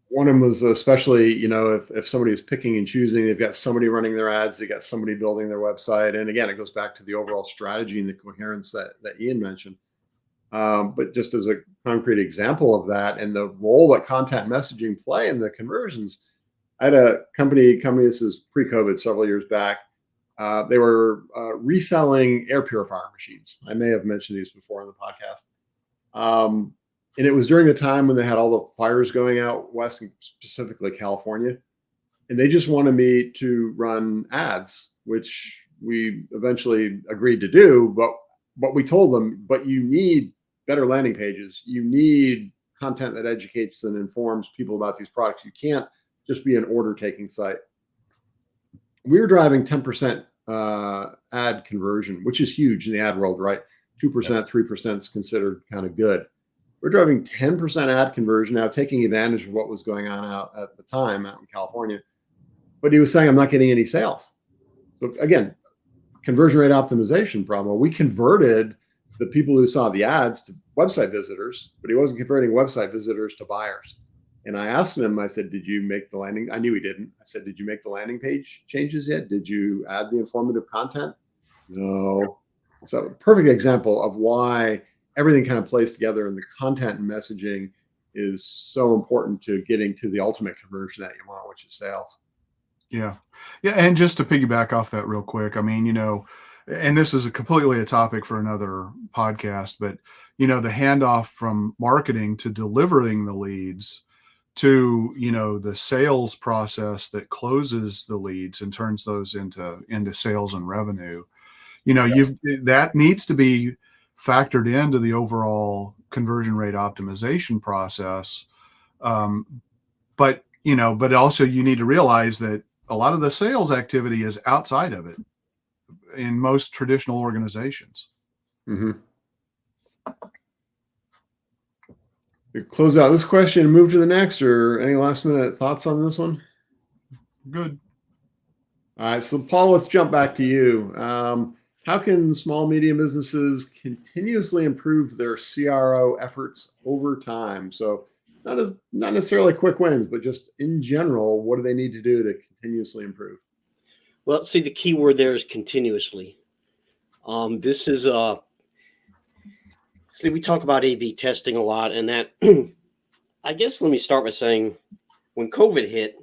One of them was, especially, if somebody is picking and choosing, they've got somebody running their ads, they got somebody building their website. And again, it goes back to the overall strategy and the coherence that Ian mentioned. But just as a concrete example of that, and the role that content messaging play in the conversions, I had a company, this is pre-COVID, several years back. They were reselling air purifier machines. I may have mentioned these before on the podcast. And it was during the time when they had all the fires going out west, and specifically California. and they just wanted me to run ads, which we eventually agreed to do. But we told them, but you need better landing pages. You need content that educates and informs people about these products. You can't just be an order taking site. We're driving 10% ad conversion, which is huge in the ad world, right? 2%, 3% is considered kind of good. We're driving 10% ad conversion now, taking advantage of what was going on out at the time out in California. But he was saying, I'm not getting any sales. So again, conversion rate optimization problem. Well, we converted the people who saw the ads to website visitors, but he wasn't converting website visitors to buyers. And I asked him, I said, did you make the landing? I knew he didn't. I said, did you make the landing page changes yet? Did you add the informative content? No. So perfect example of why everything kind of plays together, and the content and messaging is so important to getting to the ultimate conversion that you want, which is sales. Yeah. Yeah. And just to piggyback off that real quick, I mean, and this is completely a topic for another podcast, but, the handoff from marketing to delivering the leads to, the sales process that closes the leads and turns those into sales and revenue, that needs to be factored into the overall conversion rate optimization process. But also you need to realize that a lot of the sales activity is outside of it in most traditional organizations. Mm-hmm. We close out this question and move to the next, or any last minute thoughts on this one? Good. All right. So Paul, let's jump back to you. How can small, medium businesses continuously improve their CRO efforts over time? So not necessarily quick wins, but just in general, what do they need to do to continuously improve? Well, see, the key word there is continuously. This is see, we talk about A/B testing a lot, and that I guess let me start by saying when COVID hit,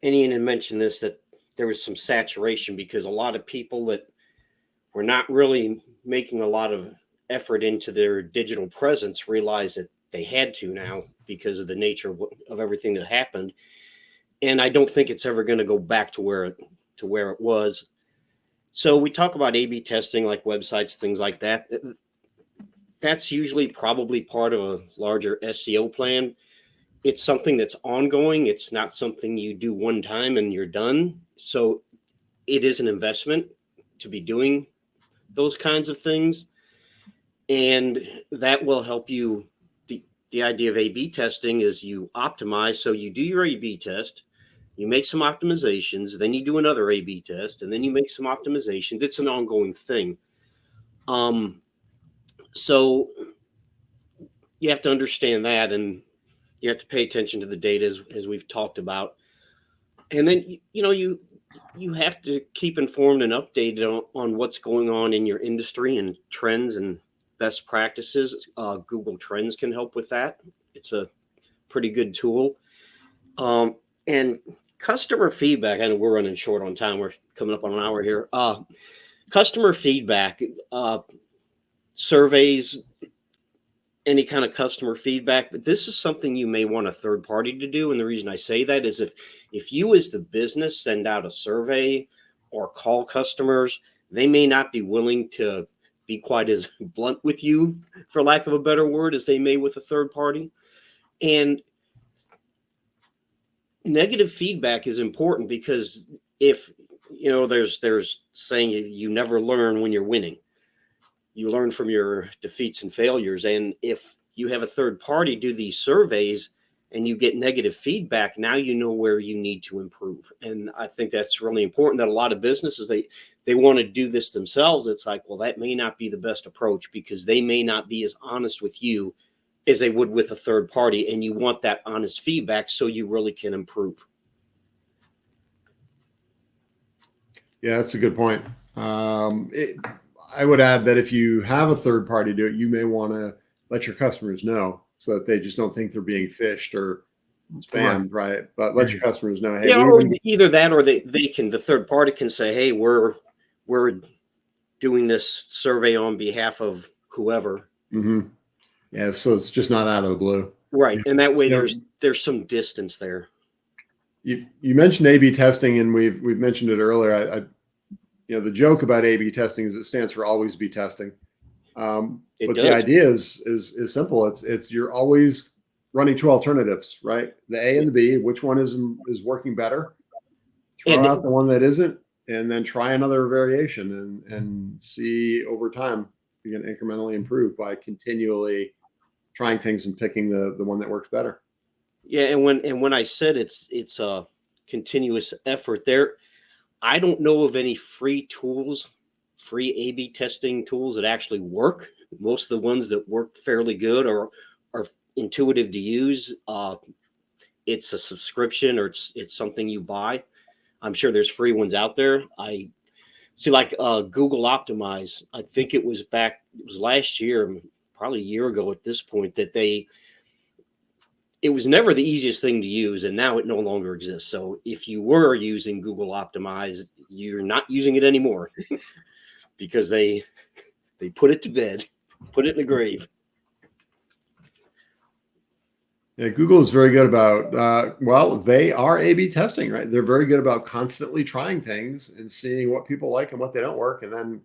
and Ian had mentioned this, that there was some saturation because a lot of people that were not really making a lot of effort into their digital presence realized that they had to now because of the nature of everything that happened. And I don't think it's ever going to go back to where it was. So we talk about A/B testing, like websites, things like that. That's usually probably part of a larger SEO plan. It's something that's ongoing. It's not something you do one time and you're done. So it is an investment to be doing those kinds of things. And that will help you. The idea of A/B testing is you optimize. So you do your A/B test, you make some optimizations, then you do another A/B test, and then you make some optimizations. It's an ongoing thing. So you have to understand that, and you have to pay attention to the data as we've talked about. And then, you have to keep informed and updated on what's going on in your industry and trends and best practices. Google Trends can help with that. It's a pretty good tool. And customer feedback, I know we're running short on time. We're coming up on an hour here. Customer feedback, surveys, any kind of customer feedback, but this is something you may want a third party to do. And the reason I say that is if you as the business send out a survey or call customers, they may not be willing to be quite as blunt with you, for lack of a better word, as they may with a third party. And negative feedback is important because if, there's saying you never learn when you're winning. You learn from your defeats and failures. And if you have a third party do these surveys and you get negative feedback, now you know where you need to improve. And I think that's really important, that a lot of businesses, they want to do this themselves. It's like, well, that may not be the best approach because they may not be as honest with you as they would with a third party. And you want that honest feedback so you really can improve. Yeah, that's a good point. I would add that if you have a third party do it, you may want to let your customers know so that they just don't think they're being phished or spammed, right? But let your customers know, hey, or either that, or the third party can say, hey, we're doing this survey on behalf of whoever. Mm-hmm. Yeah, so it's just not out of the blue, right? And that way, there's some distance there. You mentioned A/B testing, and we've mentioned it earlier. The joke about A/B testing is it stands for always be testing. It But does. the idea is simple. It's you're always running two alternatives, right? The A and the B. Which one is working better? Throw And out the one that isn't, and then try another variation and see over time you can incrementally improve by continually trying things and picking the one that works better. yeah, and when I said it's a continuous effort there, I don't know of any free tools, free A/B testing tools that actually work. Most of the ones that work fairly good are intuitive to use. It's a subscription or it's something you buy. I'm sure there's free ones out there. I see like Google Optimize. I think it was last year, probably a year ago at this point, that it was never the easiest thing to use, and now it no longer exists. So if you were using Google Optimize, you're not using it anymore because they put it to bed, put it in the grave. Yeah, Google is very good about, they are A/B testing, right? They're very good about constantly trying things and seeing what people like and what they don't work, and then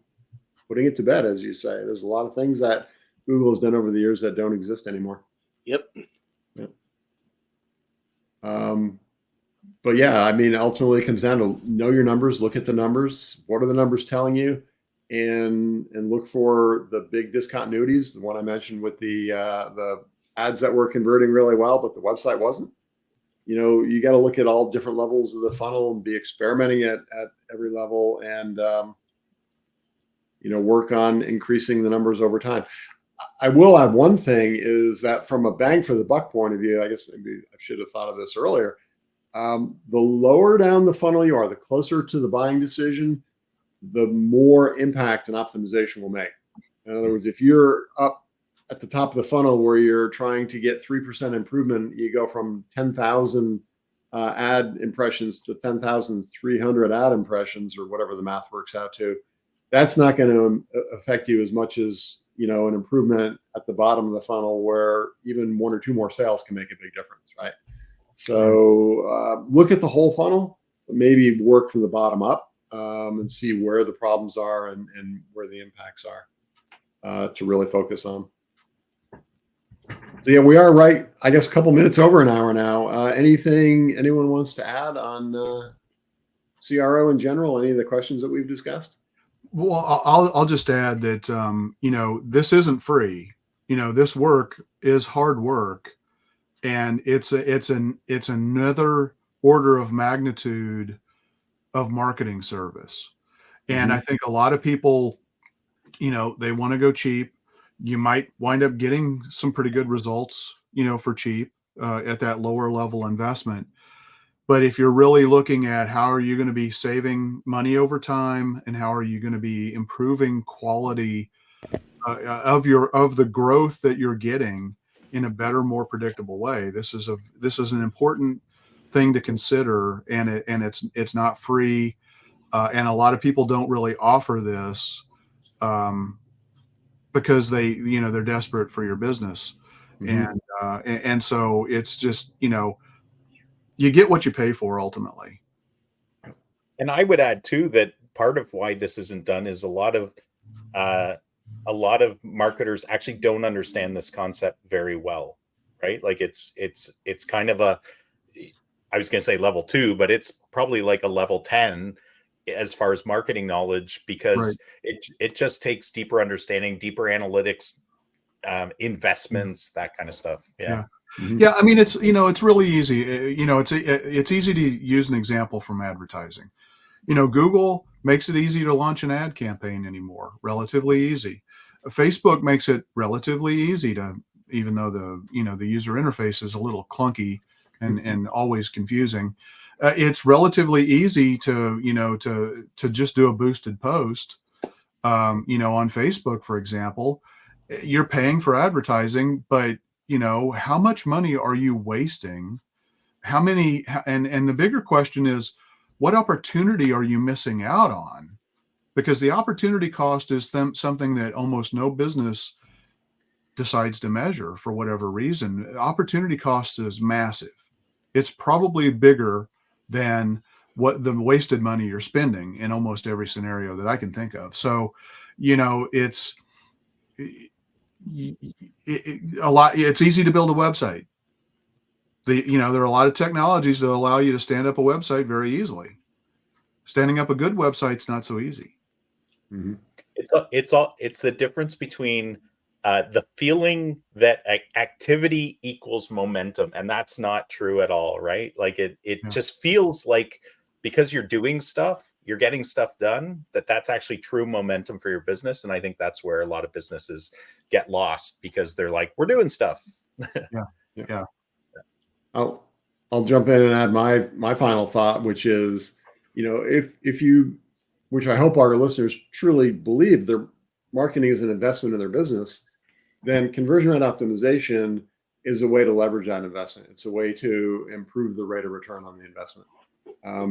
putting it to bed, as you say. There's a lot of things that Google has done over the years that don't exist anymore. Yep. Yep. But yeah, I mean, ultimately it comes down to know your numbers, look at the numbers. What are the numbers telling you? And look for the big discontinuities. The one I mentioned with the ads that were converting really well, but the website wasn't. You got to look at all different levels of the funnel and be experimenting at every level, and work on increasing the numbers over time. I will add one thing is that from a bang for the buck point of view, I guess maybe I should have thought of this earlier. The lower down the funnel you are, the closer to the buying decision, the more impact and optimization will make. In other words, if you're up at the top of the funnel where you're trying to get 3% improvement, you go from 10,000 ad impressions to 10,300 ad impressions, or whatever the math works out to. That's not going to affect you as much as an improvement at the bottom of the funnel, where even one or two more sales can make a big difference, right? So look at the whole funnel, maybe work from the bottom up, and see where the problems are and where the impacts are, to really focus on. So yeah, we are right, I guess, a couple minutes over an hour now. Anything anyone wants to add on CRO in general? Any of the questions that we've discussed? Well, I'll just add that this isn't free. This work is hard work, and it's another order of magnitude of marketing service. And I think a lot of people, they want to go cheap. You might wind up getting some pretty good results, for cheap at that lower level investment. But if you're really looking at how are you going to be saving money over time, and how are you going to be improving quality of the growth that you're getting in a better, more predictable way, this is an important thing to consider, and it's not free, and a lot of people don't really offer this because they're desperate for your business, and so it's just you get what you pay for ultimately. And I would add too that part of why this isn't done is a lot of marketers actually don't understand this concept very well, right? Like it's kind of I was going to say level 2, but it's probably like a level 10 as far as marketing knowledge, because it just takes deeper understanding, deeper analytics, investments, that kind of stuff. Yeah. Yeah, I mean, it's really easy. It's easy to use an example from advertising. Google makes it easy to launch an ad campaign anymore, relatively easy. Facebook makes it relatively easy to, even though the user interface is a little clunky and always confusing. It's relatively easy to just do a boosted post. On Facebook, for example, you're paying for advertising, but how much money are you wasting? How many? And the bigger question is, what opportunity are you missing out on? Because the opportunity cost is something that almost no business decides to measure for whatever reason. Opportunity cost is massive. It's probably bigger than what the wasted money you're spending in almost every scenario that I can think of. So, it's a lot. It's easy to build a website. There are a lot of technologies that allow you to stand up a website very easily. Standing up a good website's not so easy. Mm-hmm. It's the difference between the feeling that activity equals momentum, and that's not true at all, right? Like it just feels like because you're doing stuff, you're getting stuff done, that's actually true momentum for your business. And I think that's where a lot of businesses get lost because they're like, we're doing stuff. Yeah. I'll jump in and add my final thought, which is, if you, which I hope our listeners truly believe their marketing is an investment in their business, then conversion rate optimization is a way to leverage that investment. It's a way to improve the rate of return on the investment.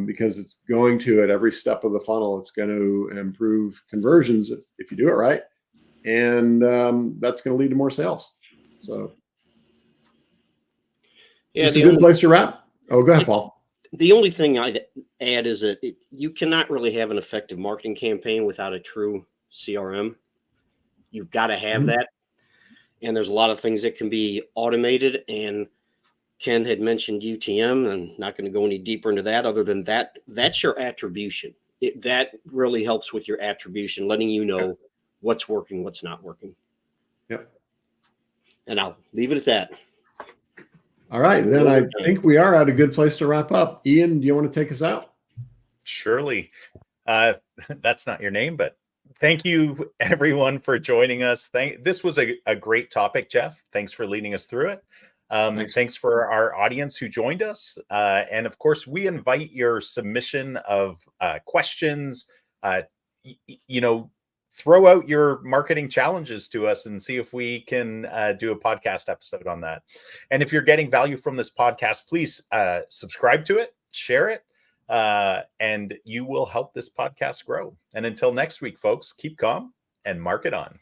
Because it's going to, at every step of the funnel, it's going to improve conversions if you do it right. And that's going to lead to more sales. So it's a good place to wrap. Oh, go ahead, Paul. The only thing I'd add is that you cannot really have an effective marketing campaign without a true CRM. You've got to have that. And there's a lot of things that can be automated. And Ken had mentioned UTM, and not going to go any deeper into that. Other than that, that's your attribution. That really helps with your attribution, letting you know what's working, what's not working. Yep. And I'll leave it at that. All right. Then I think we are at a good place to wrap up. Ian, do you want to take us out? Surely. That's not your name, but thank you everyone for joining us. This was a great topic, Jeff. Thanks for leading us through it. Thanks for our audience who joined us. And of course, we invite your submission of questions. Throw out your marketing challenges to us and see if we can do a podcast episode on that. And if you're getting value from this podcast, please subscribe to it, share it, and you will help this podcast grow. And until next week, folks, keep calm and market on.